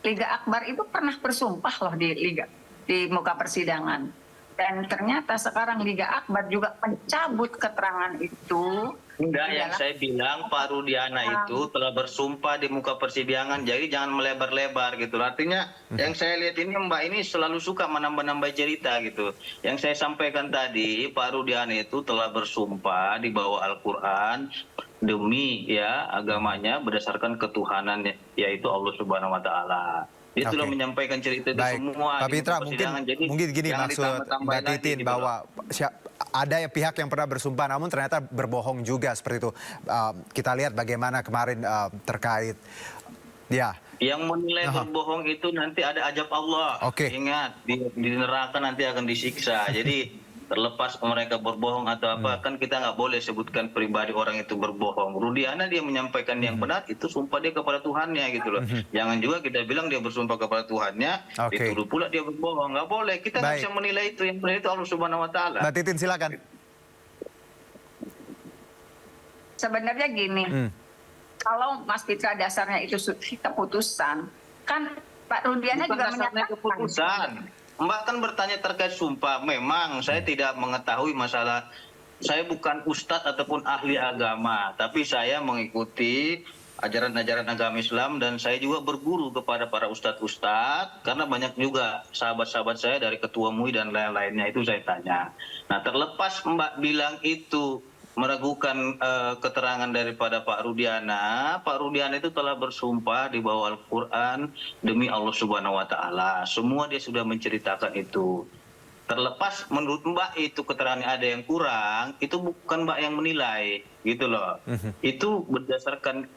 Liga Akbar itu pernah bersumpah loh di muka persidangan. Dan ternyata sekarang Liga Akbar juga mencabut keterangan itu. Enggak, yang saya bilang Pak Rudiana itu telah bersumpah di muka persidangan, jadi jangan melebar-lebar gitu. Artinya yang saya lihat ini Mbak ini selalu suka menambah-nambah cerita gitu. Yang saya sampaikan tadi, Pak Rudiana itu telah bersumpah di bawah Al-Quran demi ya agamanya berdasarkan ketuhanan yaitu Allah Subhanahu wa taala. Dia sudah menyampaikan cerita itu semua. Pak Pitra, mungkin gini maksud Mbak Titin gitu bahwa ada pihak yang pernah bersumpah namun ternyata berbohong juga seperti itu. Kita lihat bagaimana kemarin terkait ya. Yang menilai berbohong itu nanti ada ajab Allah. Ingat, di neraka nanti akan disiksa. Jadi terlepas mereka berbohong atau apa, kan kita nggak boleh sebutkan pribadi orang itu berbohong. Rudiana dia menyampaikan yang benar, itu sumpah dia kepada Tuhannya gitu loh. Jangan juga kita bilang dia bersumpah kepada Tuhannya, dituduh pula dia berbohong. Nggak boleh, kita nggak bisa menilai itu, yang benar itu Allah Subhanahu wa taala. Mbak Titin silakan. Sebenarnya gini, kalau Mas Pitra dasarnya itu keputusan, kan Pak Rudiana juga menyatakan keputusan. Mbak kan bertanya terkait sumpah. Memang saya tidak mengetahui masalah. Saya bukan ustadz ataupun ahli agama, tapi saya mengikuti ajaran-ajaran agama Islam dan saya juga berguru kepada para ustadz-ustadz karena banyak juga sahabat-sahabat saya dari ketua MUI dan lain-lainnya itu saya tanya. Nah, terlepas Mbak bilang itu meragukan keterangan daripada Pak Rudiana itu telah bersumpah di bawah Al-Quran demi Allah Subhanahu wa taala. Semua dia sudah menceritakan itu. Terlepas menurut Mbak itu keterangannya ada yang kurang, itu bukan Mbak yang menilai, gitu loh. Itu berdasarkan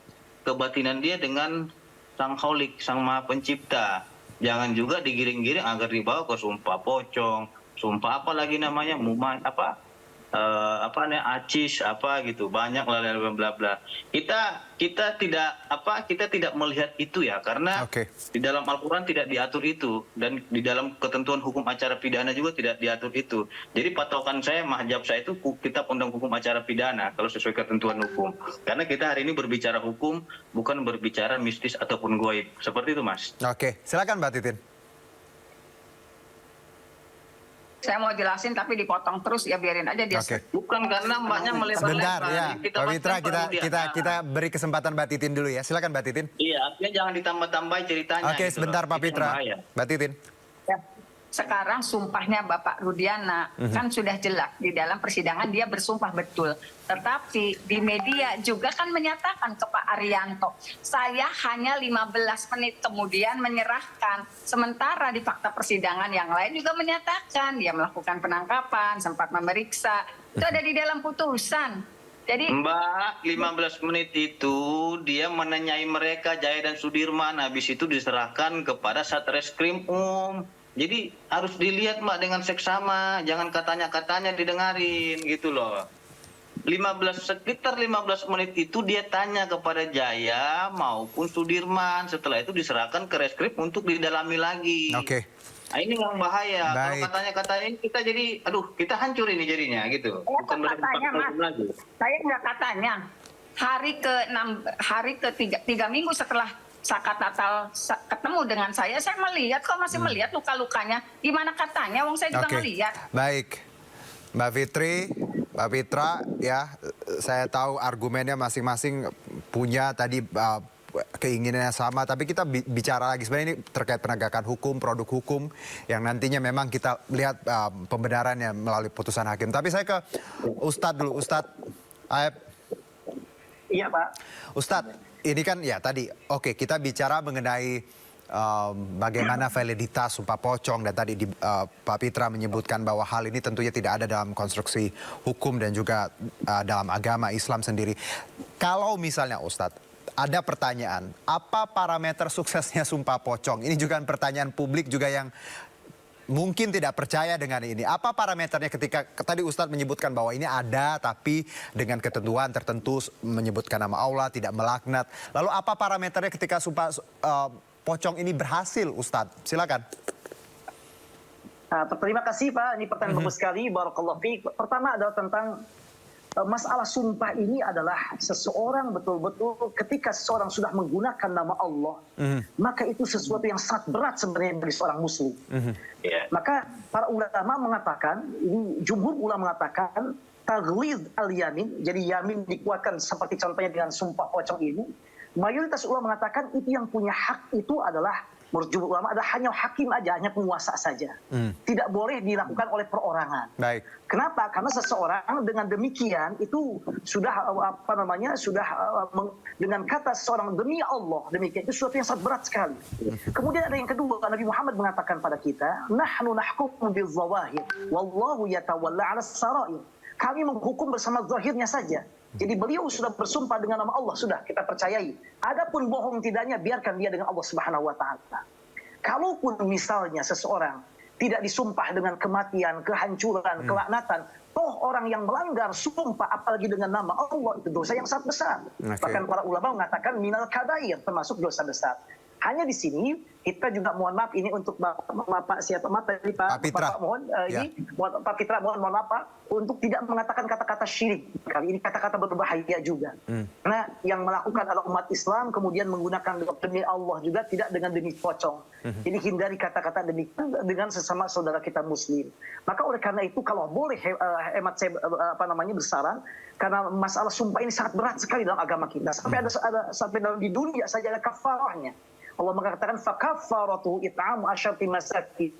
kebatinan dia dengan Sang Khalik, Sang Maha Pencipta. Jangan juga digiring-giring agar dibawa ke sumpah pocong, sumpah apa lagi namanya, acis gitu, banyak bla bla bla. Kita tidak melihat itu ya, karena di dalam Al-Qur'an tidak diatur itu, dan di dalam ketentuan hukum acara pidana juga tidak diatur itu. Jadi patokan saya, mahjab saya itu kitab undang hukum acara pidana kalau sesuai ketentuan hukum. Karena kita hari ini berbicara hukum, bukan berbicara mistis ataupun goib. Seperti itu, Mas. Oke, silakan Mbak Titin. Saya mau jelasin tapi dipotong terus, ya biarin aja dia. Bukan karena mbaknya melebar-lebar. Sebentar ya, Pak Fitra, kita beri kesempatan Mbak Titin dulu ya. Silakan Mbak Titin. Iya, artinya jangan ditambah-tambah ceritanya. Oke, gitu sebentar Pak Fitra. Mbak Titin. Ya. Sekarang sumpahnya Bapak Rudiana kan sudah jelas di dalam persidangan dia bersumpah betul. Tetapi di media juga kan menyatakan ke Pak Arianto, saya hanya 15 menit kemudian menyerahkan. Sementara di fakta persidangan yang lain juga menyatakan dia melakukan penangkapan, sempat memeriksa. Itu ada di dalam putusan. Jadi Mbak, 15 menit itu dia menanyai mereka, Jaya dan Sudirman. Habis itu diserahkan kepada Satreskrim Jadi harus dilihat Mbak dengan seksama, jangan katanya-katanya didengarin gitu loh. Sekitar 15 menit itu dia tanya kepada Jaya maupun Sudirman, setelah itu diserahkan ke Reskrim untuk didalami lagi. Nah, ini yang bahaya. Kalau katanya-katanya kita jadi, kita hancur ini jadinya gitu. Bukan katanya, Mas. Saya nggak katanya. Hari ke 3 minggu setelah Saka Tatal ketemu dengan saya melihat kok masih melihat luka-lukanya. Gimana katanya, wong saya juga melihat. Baik, Mbak Fitri, Mbak Fitra, ya saya tahu argumennya masing-masing punya tadi keinginannya sama, tapi kita bicara lagi sebenarnya ini terkait penegakan hukum, produk hukum yang nantinya memang kita lihat pembenarannya melalui putusan hakim. Tapi saya ke Ustadz dulu, Ustadz Aep. Iya Pak. Ustadz, ini kan ya tadi, kita bicara mengenai bagaimana validitas sumpah pocong dan tadi Pak Fitra menyebutkan bahwa hal ini tentunya tidak ada dalam konstruksi hukum dan juga dalam agama Islam sendiri. Kalau misalnya Ustadz, ada pertanyaan, apa parameter suksesnya sumpah pocong? Ini juga pertanyaan publik juga yang mungkin tidak percaya dengan ini. Apa parameternya ketika tadi Ustadz menyebutkan bahwa ini ada tapi dengan ketentuan tertentu menyebutkan nama Allah, tidak melaknat. Lalu apa parameternya ketika sumpah pocong ini berhasil, Ustadz? Silakan. Terima kasih Pak, ini pertanyaan bagus sekali. Barakallahu fiik. Pertama adalah tentang masalah sumpah ini adalah seseorang betul-betul ketika seseorang sudah menggunakan nama Allah, maka itu sesuatu yang sangat berat sebenarnya bagi seorang muslim. Maka para ulama mengatakan, ini jumhur ulama mengatakan taghlidz al-yamin, jadi yamin dikuatkan seperti contohnya dengan sumpah pocong ini. Mayoritas ulama mengatakan itu yang punya hak itu adalah, menurut jumhur ulama, adalah hanya hakim aja, hanya penguasa saja. Tidak boleh dilakukan oleh perorangan. Kenapa? Karena seseorang dengan demikian itu sudah dengan kata seseorang demi Allah, demikian itu sesuatu yang sangat berat sekali. Kemudian ada yang kedua, Nabi Muhammad mengatakan pada kita, nahnu nahkumu bizzawahir wallahu yatawalla 'ala sarair. Kami menghukum bersama zahirnya saja. Jadi beliau sudah bersumpah dengan nama Allah, sudah kita percayai. Adapun bohong tidaknya, biarkan dia dengan Allah Subhanahu wa taala. Kalaupun misalnya seseorang tidak disumpah dengan kematian, kehancuran, kelaknatan, toh orang yang melanggar sumpah apalagi dengan nama Allah itu dosa yang sangat besar. Bahkan para ulama mengatakan minal kabair, termasuk dosa besar. Hanya di sini kita juga mohon maaf ini untuk Pak Fitra mohon Pak Fitra mohon maaf Pak untuk tidak mengatakan kata-kata syirik. Kali ini kata-kata berbahaya juga. Karena yang melakukan adalah umat Islam kemudian menggunakan demi Allah juga, tidak dengan demi pocong. Jadi hindari kata-kata demikian dengan sesama saudara kita muslim. Maka oleh karena itu kalau boleh hemat saya bersaran, karena masalah sumpah ini sangat berat sekali dalam agama kita. Sampai sampai dalam di dunia saja ada kafarahnya. Allah mengatakan fakaffaratuhu it'amu asyati masakin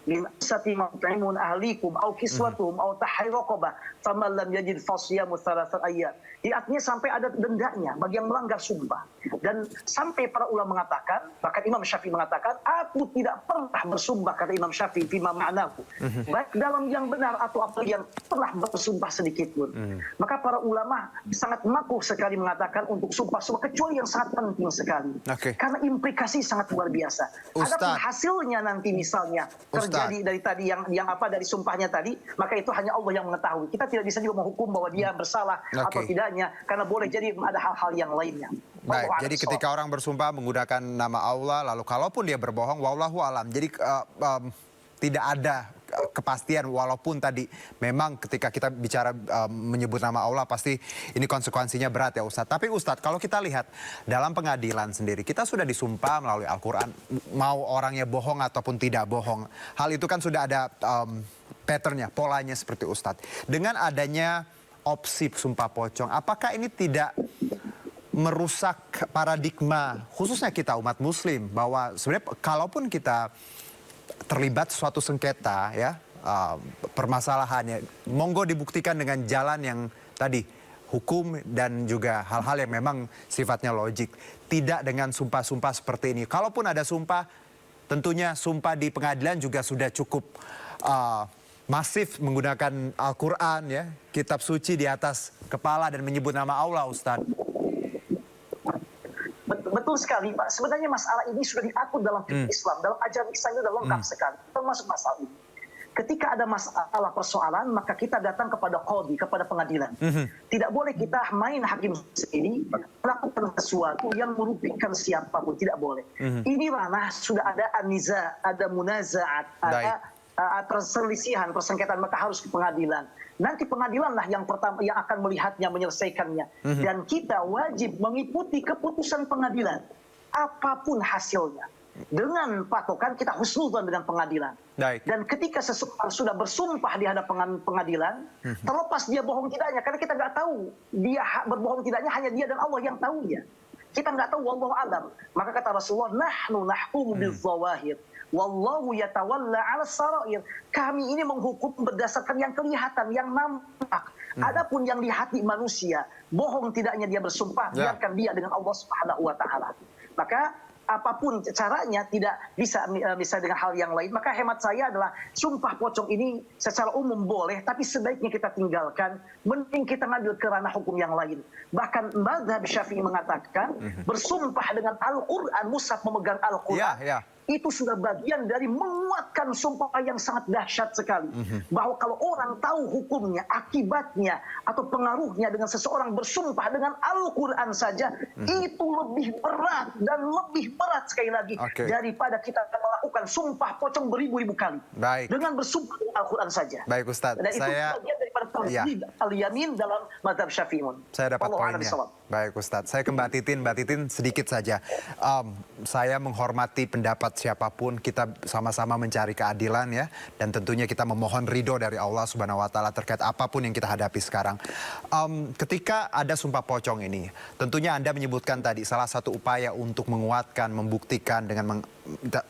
min asati mut'imun ahlikum au kiswatuhum au tahriru raqabah faman lam yajid fasyamu thalathah ayyam. Artinya sampai ada dendanya bagi yang melanggar sumpah. Dan sampai para ulama mengatakan, bahkan Imam Syafi'i mengatakan, aku tidak pernah bersumpah, kata Imam Syafi'i, fima ma'nahu, baik dalam yang benar atau apa yang pernah bersumpah sedikit pun. Maka para ulama sangat makruh sekali mengatakan untuk sumpah-sumpah, kecuali yang sangat penting sekali. Karena implikasi sangat luar biasa. Adapun hasilnya nanti misalnya terjadi terjadi dari tadi yang apa dari sumpahnya tadi, maka itu hanya Allah yang mengetahui. Kita tidak bisa juga menghukum bahwa dia bersalah atau tidaknya, karena boleh jadi ada hal-hal yang lainnya. Baik, jadi ketika orang bersumpah menggunakan nama Allah, lalu kalaupun dia berbohong, wallahu alam. Jadi tidak ada kepastian, walaupun tadi memang ketika kita bicara menyebut nama Allah pasti ini konsekuensinya berat ya Ustadz. Tapi Ustadz, kalau kita lihat dalam pengadilan sendiri, kita sudah disumpah melalui Al-Quran, mau orangnya bohong ataupun tidak bohong. Hal itu kan sudah ada patternnya, polanya seperti Ustadz. Dengan adanya opsi sumpah pocong, apakah ini tidak merusak paradigma khususnya kita umat muslim, bahwa sebenarnya kalaupun kita terlibat suatu sengketa ya, permasalahannya monggo dibuktikan dengan jalan yang tadi hukum dan juga hal-hal yang memang sifatnya logik, tidak dengan sumpah-sumpah seperti ini. Kalaupun ada sumpah, tentunya sumpah di pengadilan juga sudah cukup masif menggunakan Al-Quran ya, kitab suci di atas kepala dan menyebut nama Allah, Ustadz. Betul sekali, Pak. Sebenarnya masalah ini sudah diatur dalam fikih Islam, dalam ajaran Islam itu sudah lengkap sekali. Termasuk masalah ini. Ketika ada masalah persoalan, maka kita datang kepada qadhi, kepada pengadilan. Tidak boleh kita main hakim sendiri, melakukan sesuatu yang merugikan siapapun. Tidak boleh. Ini ranah sudah ada aniza, ada munazaat, ada perselisihan, persengketaan, maka harus ke pengadilan. Nanti pengadilanlah yang pertama yang akan melihatnya, menyelesaikannya. Dan kita wajib mengikuti keputusan pengadilan, apapun hasilnya. Dengan patokan kita husnudzon dengan pengadilan. Dan ketika seseorang sudah bersumpah di hadapan pengadilan, terlepas dia bohong tidaknya, karena kita nggak tahu dia berbohong tidaknya, hanya dia dan Allah yang tahunya. Kita nggak tahu, wallahu alam. Maka kata Rasulullah, nahnu nahkumu bil-zawahir, wallahu yatawalla 'ala sarair. Kami ini menghukum berdasarkan yang kelihatan, yang nampak. Adapun yang di hati manusia, bohong tidaknya dia bersumpah, biarkan dia dengan Allah Subhanahu wa taala. Maka apapun caranya tidak bisa dengan hal yang lain. Maka hemat saya adalah sumpah pocong ini secara umum boleh, tapi sebaiknya kita tinggalkan. Mending kita ngambil ke ranah hukum yang lain. Bahkan mazhab Syafi'i mengatakan bersumpah dengan Al-Quran, mushaf memegang Al-Quran, itu sudah bagian dari menguatkan sumpah yang sangat dahsyat sekali. Bahwa kalau orang tahu hukumnya, akibatnya, atau pengaruhnya dengan seseorang bersumpah dengan Al-Quran saja, itu lebih berat dan lebih berat sekali lagi daripada kita melakukan sumpah pocong beribu-ribu kali. Dengan bersumpah dengan Al-Quran saja. Baik Ustadz, dan itu bagian daripada al-yamin dalam mazhab Syafi'un. Saya dapat poinnya. Baik Ustadz, saya ke Mbak Titin. Mbak Titin, sedikit saja. Saya menghormati pendapat siapapun, kita sama-sama mencari keadilan ya, dan tentunya kita memohon ridho dari Allah Subhanahu wa taala terkait apapun yang kita hadapi sekarang. Ketika ada sumpah pocong ini, tentunya Anda menyebutkan tadi salah satu upaya untuk menguatkan, membuktikan dengan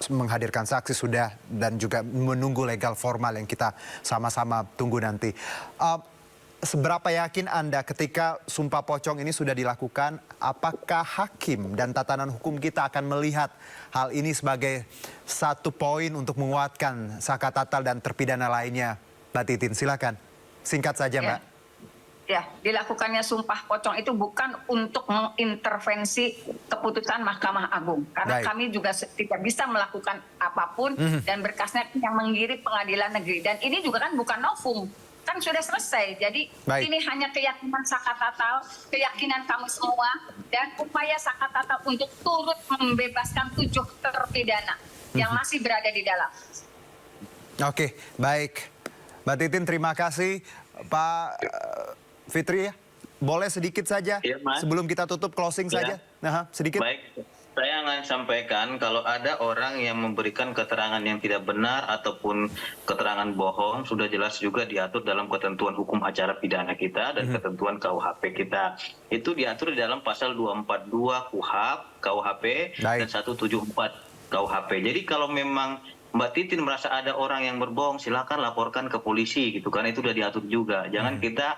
menghadirkan saksi sudah, dan juga menunggu legal formal yang kita sama-sama tunggu nanti. Seberapa yakin Anda ketika sumpah pocong ini sudah dilakukan, apakah hakim dan tatanan hukum kita akan melihat hal ini sebagai satu poin untuk menguatkan Saka Tatal dan terpidana lainnya? Mbak Titin, silakan. Singkat saja, Mbak. Ya, dilakukannya sumpah pocong itu bukan untuk mengintervensi keputusan Mahkamah Agung. Karena kami juga tidak bisa melakukan apapun dan berkasnya yang mengirim pengadilan negeri. Dan ini juga kan bukan novum. Kan sudah selesai. Jadi ini hanya keyakinan Saka Tatal, keyakinan kami semua, dan upaya Saka Tatal untuk turut membebaskan 7 terpidana yang masih berada di dalam. Oke, baik. Mbak Titin, terima kasih. Pak Fitri, boleh sedikit saja sebelum kita tutup closing saja? Sedikit. Baik. Saya akan sampaikan kalau ada orang yang memberikan keterangan yang tidak benar ataupun keterangan bohong, sudah jelas juga diatur dalam ketentuan hukum acara pidana kita dan ketentuan KUHP kita. Itu diatur di dalam pasal 242 KUHP dan 174 KUHP. Jadi kalau memang Mbak Titin merasa ada orang yang berbohong, silakan laporkan ke polisi gitu kan, itu sudah diatur juga. Jangan kita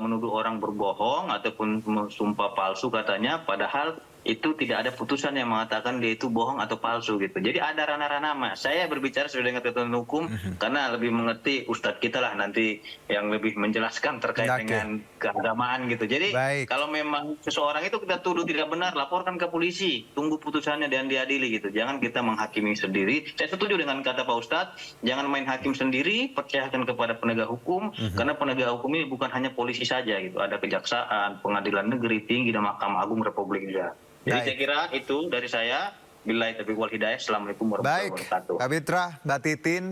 menuduh orang berbohong ataupun sumpah palsu katanya, padahal itu tidak ada putusan yang mengatakan dia itu bohong atau palsu gitu. Jadi ada ranah-ranah mas. Saya berbicara sesuai dengan ketentuan hukum karena lebih mengerti ustadz kita lah nanti yang lebih menjelaskan terkait dengan keagamaan gitu. Jadi kalau memang seseorang itu kita tuduh tidak benar, laporkan ke polisi, tunggu putusannya dan diadili gitu. Jangan kita menghakimi sendiri. Saya setuju dengan kata Pak Ustadz, jangan main hakim sendiri, percayakan kepada penegak hukum karena penegak hukum ini bukan hanya polisi saja gitu. Ada kejaksaan, pengadilan negeri tinggi dan Mahkamah Agung Republik Indonesia. Jadi saya kira itu dari saya. Billahi taufiq wal hidayah. Assalamualaikum warahmatullahi wabarakatuh. Baik, Pak Fitra, Mbak Titin,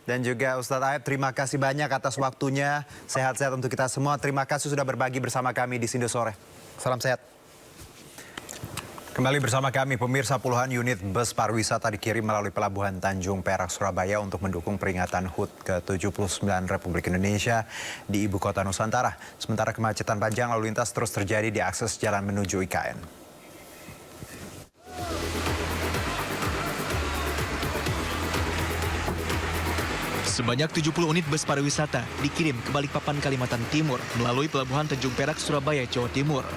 dan juga Ustadz Aep, terima kasih banyak atas waktunya. Sehat-sehat untuk kita semua. Terima kasih sudah berbagi bersama kami di Sindo Sore. Salam sehat. Kembali bersama kami, pemirsa, puluhan unit bus pariwisata dikirim melalui Pelabuhan Tanjung Perak, Surabaya untuk mendukung peringatan HUT ke-79 Republik Indonesia di Ibu Kota Nusantara. Sementara kemacetan panjang lalu lintas terus terjadi di akses jalan menuju IKN. Sebanyak 70 unit bus pariwisata dikirim ke Balikpapan, Kalimantan Timur melalui Pelabuhan Tanjung Perak, Surabaya, Jawa Timur.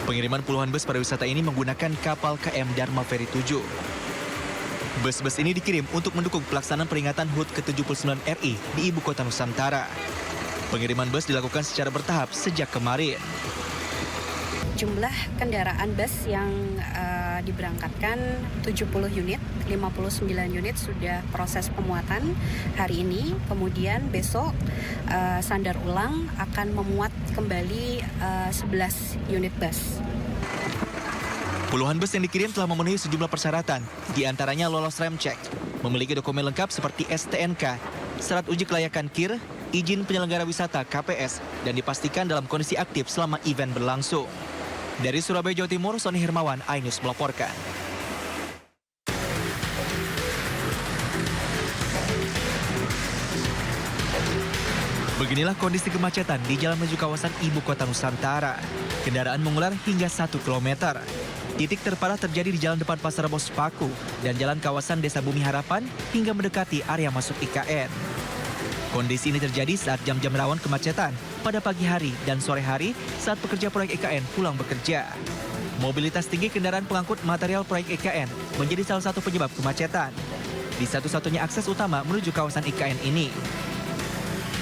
Pengiriman puluhan bus pariwisata ini menggunakan kapal KM Dharma Ferry 7. Bus-bus ini dikirim untuk mendukung pelaksanaan peringatan HUT ke-79 RI di Ibu Kota Nusantara. Pengiriman bus dilakukan secara bertahap sejak kemarin. Jumlah kendaraan bus yang diberangkatkan 70 unit, 59 unit sudah proses pemuatan hari ini. Kemudian besok sandar ulang akan memuat kembali 11 unit bus. Puluhan bus yang dikirim telah memenuhi sejumlah persyaratan, di antaranya lolos rem cek, memiliki dokumen lengkap seperti STNK, syarat uji kelayakan KIR, izin penyelenggara wisata KPS, dan dipastikan dalam kondisi aktif selama event berlangsung. Dari Surabaya, Jawa Timur, Sony Hermawan, iNews melaporkan. Beginilah kondisi kemacetan di jalan menuju kawasan Ibu Kota Nusantara. Kendaraan mengular hingga 1 km. Titik terparah terjadi di jalan depan Pasar Bos Paku dan jalan kawasan Desa Bumi Harapan hingga mendekati area masuk IKN. Kondisi ini terjadi saat jam-jam rawan kemacetan pada pagi hari dan sore hari saat pekerja proyek IKN pulang bekerja. Mobilitas tinggi kendaraan pengangkut material proyek IKN menjadi salah satu penyebab kemacetan di satu-satunya akses utama menuju kawasan IKN ini.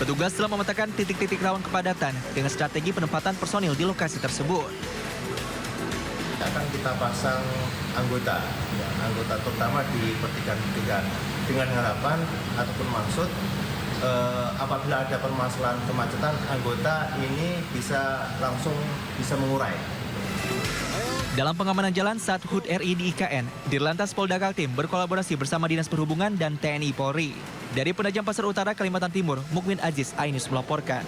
Petugas telah memetakan titik-titik rawan kepadatan dengan strategi penempatan personil di lokasi tersebut. Akan kita pasang anggota terutama di pertigaan-pertigaan dengan harapan ataupun maksud apabila ada permasalahan kemacetan, anggota ini langsung bisa mengurai. Dalam pengamanan jalan saat HUT RI di IKN, Dirlantas Polda Kaltim berkolaborasi bersama Dinas Perhubungan dan TNI Polri. Dari Penajam Pasar Utara, Kalimantan Timur, Mukmin Aziz, iNews melaporkan.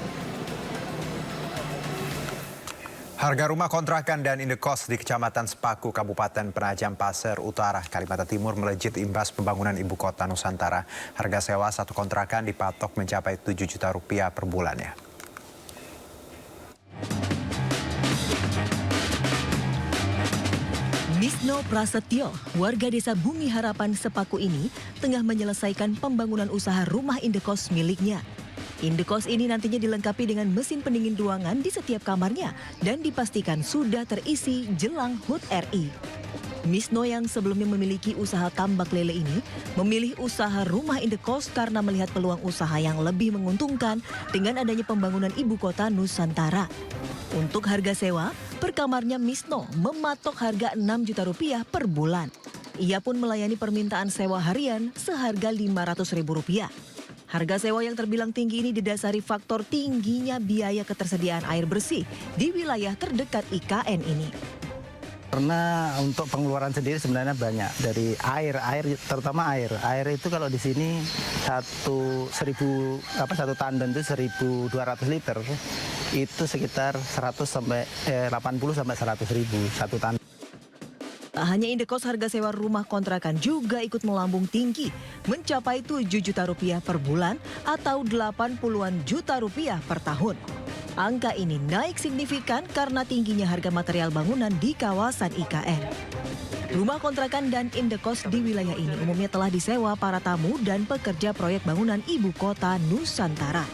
Harga rumah kontrakan dan indekos di Kecamatan Sepaku, Kabupaten Penajam Pasir Utara, Kalimantan Timur melejit imbas pembangunan Ibu Kota Nusantara. Harga sewa satu kontrakan dipatok mencapai 7 juta rupiah per bulannya. Misno Prasetyo, warga desa Bumi Harapan Sepaku ini tengah menyelesaikan pembangunan usaha rumah indekos miliknya. Indekos ini nantinya dilengkapi dengan mesin pendingin ruangan di setiap kamarnya dan dipastikan sudah terisi jelang HUT RI. Misno yang sebelumnya memiliki usaha tambak lele ini memilih usaha rumah indekos karena melihat peluang usaha yang lebih menguntungkan dengan adanya pembangunan Ibu Kota Nusantara. Untuk harga sewa, per kamarnya Misno mematok harga 6 juta rupiah per bulan. Ia pun melayani permintaan sewa harian seharga Rp500.000. Harga sewa yang terbilang tinggi ini didasari faktor tingginya biaya ketersediaan air bersih di wilayah terdekat IKN ini. Karena untuk pengeluaran sendiri sebenarnya banyak dari air terutama air. Air itu kalau di sini satu tandon itu 1.200 liter itu sekitar 80 sampai 100 ribu satu tandon. Tak hanya indekos, harga sewa rumah kontrakan juga ikut melambung tinggi, mencapai 7 juta rupiah per bulan atau 80-an juta rupiah per tahun. Angka ini naik signifikan karena tingginya harga material bangunan di kawasan IKN. Rumah kontrakan dan indekos di wilayah ini umumnya telah disewa para tamu dan pekerja proyek bangunan Ibu Kota Nusantara.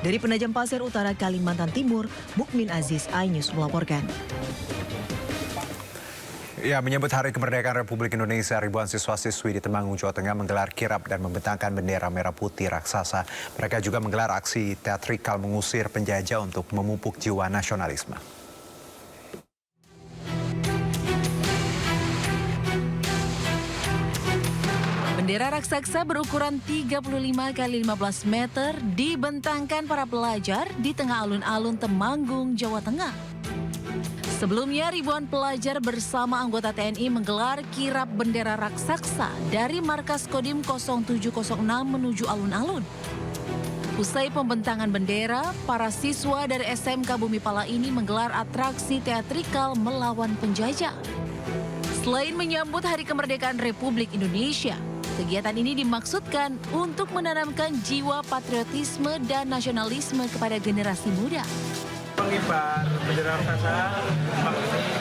Dari Penajam Pasir Utara, Kalimantan Timur, Mukmin Aziz, iNews melaporkan. Ya, menyambut Hari Kemerdekaan Republik Indonesia, ribuan siswa-siswi di Temanggung, Jawa Tengah menggelar kirap dan membentangkan bendera merah putih raksasa. Mereka juga menggelar aksi teatrikal mengusir penjajah untuk memupuk jiwa nasionalisme. Bendera raksasa berukuran 35 x 15 meter dibentangkan para pelajar di tengah alun-alun Temanggung, Jawa Tengah. Sebelumnya, ribuan pelajar bersama anggota TNI menggelar kirap bendera raksasa dari markas Kodim 0706 menuju alun-alun. Usai pembentangan bendera, para siswa dari SMK Bumi Pala ini menggelar atraksi teatrikal melawan penjajah. Selain menyambut Hari Kemerdekaan Republik Indonesia, kegiatan ini dimaksudkan untuk menanamkan jiwa patriotisme dan nasionalisme kepada generasi muda. Mengibar bendera raksasa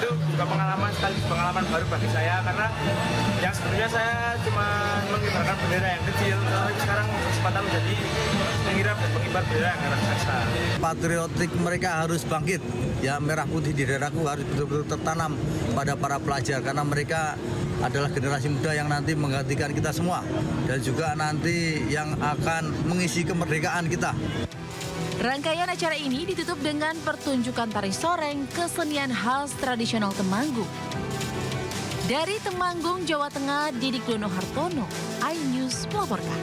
itu juga pengalaman baru bagi saya, karena yang sebelumnya saya cuma mengibarkan bendera yang kecil, tapi sekarang kesempatan menjadi mengibar bendera yang raksasa. Patriotik mereka harus bangkit, ya, merah putih di dadaku harus betul-betul tertanam pada para pelajar, karena mereka adalah generasi muda yang nanti menggantikan kita semua dan juga nanti yang akan mengisi kemerdekaan kita. Rangkaian acara ini ditutup dengan pertunjukan tari soreng kesenian khas tradisional Temanggung. Dari Temanggung, Jawa Tengah, Didik Dono Hartono, iNews melaporkan.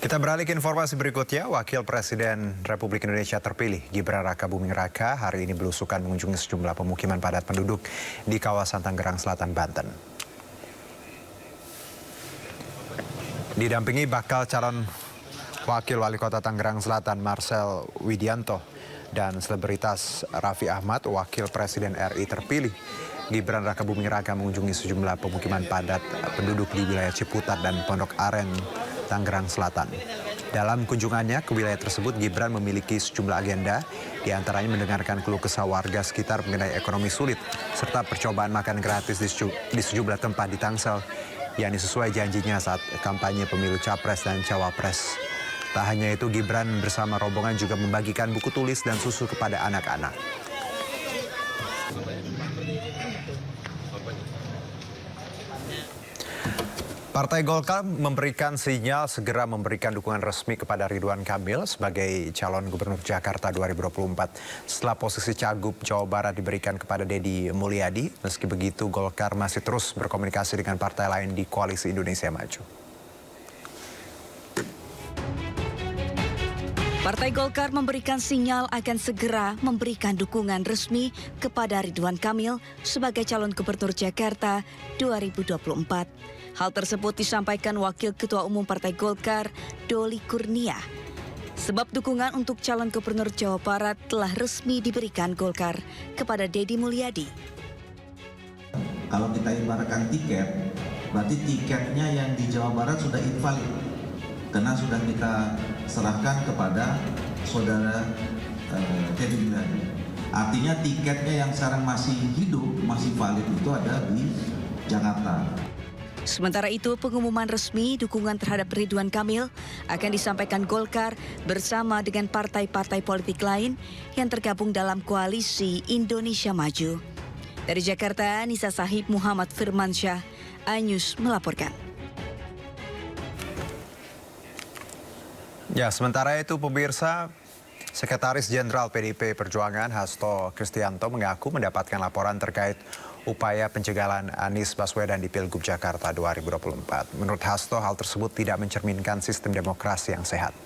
Kita beralih ke informasi berikutnya. Wakil Presiden Republik Indonesia terpilih Gibran Rakabuming Raka hari ini belusukan mengunjungi sejumlah pemukiman padat penduduk di kawasan Tangerang Selatan, Banten. Didampingi bakal calon Wakil Wali Kota Tangerang Selatan Marcel Widianto dan selebritas Raffi Ahmad, Wakil Presiden RI terpilih Gibran Rakabuming Raka mengunjungi sejumlah pemukiman padat penduduk di wilayah Ciputat dan Pondok Aren, Tangerang Selatan. Dalam kunjungannya ke wilayah tersebut, Gibran memiliki sejumlah agenda, diantaranya mendengarkan keluh kesah warga sekitar mengenai ekonomi sulit, serta percobaan makan gratis di sejumlah tempat di Tangsel, yakni sesuai janjinya saat kampanye pemilu Capres dan Cawapres. Tak hanya itu, Gibran bersama rombongan juga membagikan buku tulis dan susu kepada anak-anak. Partai Golkar memberikan sinyal segera memberikan dukungan resmi kepada Ridwan Kamil sebagai calon gubernur Jakarta 2024 setelah posisi Cagup Jawa Barat diberikan kepada Deddy Mulyadi. Meski begitu, Golkar masih terus berkomunikasi dengan partai lain di Koalisi Indonesia Maju. Partai Golkar memberikan sinyal akan segera memberikan dukungan resmi kepada Ridwan Kamil sebagai calon gubernur Jakarta 2024. Hal tersebut disampaikan Wakil Ketua Umum Partai Golkar, Doli Kurnia. Sebab dukungan untuk calon gubernur Jawa Barat telah resmi diberikan Golkar kepada Deddy Mulyadi. Kalau kita ibaratkan tiket, berarti tiketnya yang di Jawa Barat sudah invalid. Karena sudah kita serahkan kepada saudara Deddy Mulyadi. Artinya tiketnya yang sekarang masih hidup, masih valid itu ada di Jakarta. Sementara itu, pengumuman resmi dukungan terhadap Ridwan Kamil akan disampaikan Golkar bersama dengan partai-partai politik lain yang tergabung dalam Koalisi Indonesia Maju. Dari Jakarta, Nisa Sahib Muhammad Firmansyah, iNews melaporkan. Ya, sementara itu pemirsa, Sekretaris Jenderal PDIP Perjuangan Hasto Kristianto mengaku mendapatkan laporan terkait upaya pencegahan Anies Baswedan di Pilgub Jakarta 2024. Menurut Hasto, hal tersebut tidak mencerminkan sistem demokrasi yang sehat.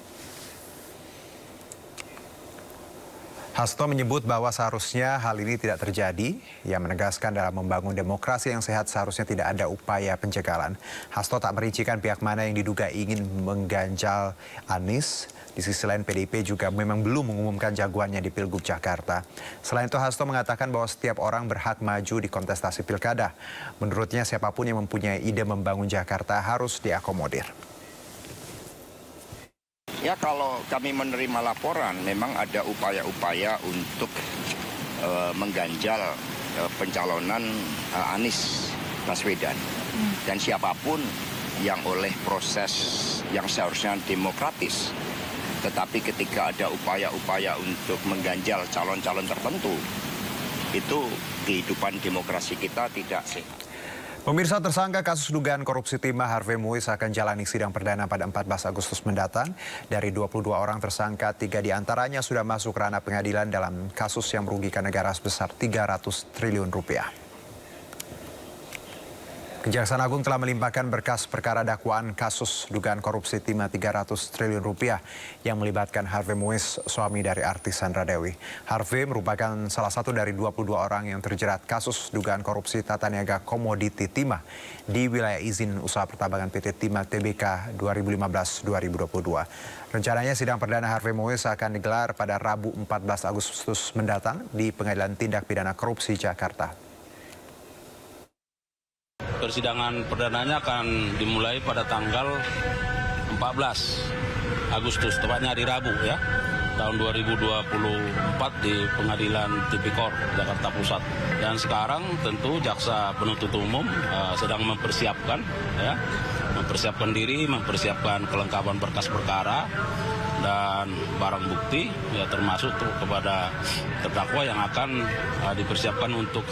Hasto menyebut bahwa seharusnya hal ini tidak terjadi. Ia menegaskan dalam membangun demokrasi yang sehat seharusnya tidak ada upaya pencegahan. Hasto tak merincikan pihak mana yang diduga ingin mengganjal Anies. Di sisi lain, PDIP juga memang belum mengumumkan jagoannya di Pilgub Jakarta. Selain itu, Hasto mengatakan bahwa setiap orang berhak maju di kontestasi pilkada. Menurutnya, siapapun yang mempunyai ide membangun Jakarta harus diakomodir. Ya, kalau kami menerima laporan, memang ada upaya-upaya untuk mengganjal pencalonan Anies Baswedan. Dan siapapun yang oleh proses yang seharusnya demokratis, tetapi ketika ada upaya-upaya untuk mengganjal calon-calon tertentu, itu kehidupan demokrasi kita tidak sehat. Pemirsa, tersangka kasus dugaan korupsi timah Harvey Muiz akan jalani sidang perdana pada 14 Agustus mendatang. Dari 22 orang tersangka, 3 diantaranya sudah masuk ranah pengadilan dalam kasus yang merugikan negara sebesar 300 triliun rupiah. Kejaksaan Agung telah melimpahkan berkas perkara dakwaan kasus dugaan korupsi timah 300 triliun rupiah yang melibatkan Harvey Muiz, suami dari artis Sandra Dewi. Harvey merupakan salah satu dari 22 orang yang terjerat kasus dugaan korupsi tata niaga komoditi timah di wilayah izin usaha pertambangan PT Timah Tbk 2015-2022. Rencananya sidang perdana Harvey Muiz akan digelar pada Rabu 14 Agustus mendatang di Pengadilan Tindak Pidana Korupsi Jakarta. Persidangan perdananya akan dimulai pada tanggal 14 Agustus, tepatnya hari Rabu ya, tahun 2024 di Pengadilan Tipikor Jakarta Pusat. Dan sekarang tentu jaksa penuntut umum sedang mempersiapkan diri, mempersiapkan kelengkapan berkas perkara dan barang bukti ya, termasuk kepada terdakwa yang akan dipersiapkan untuk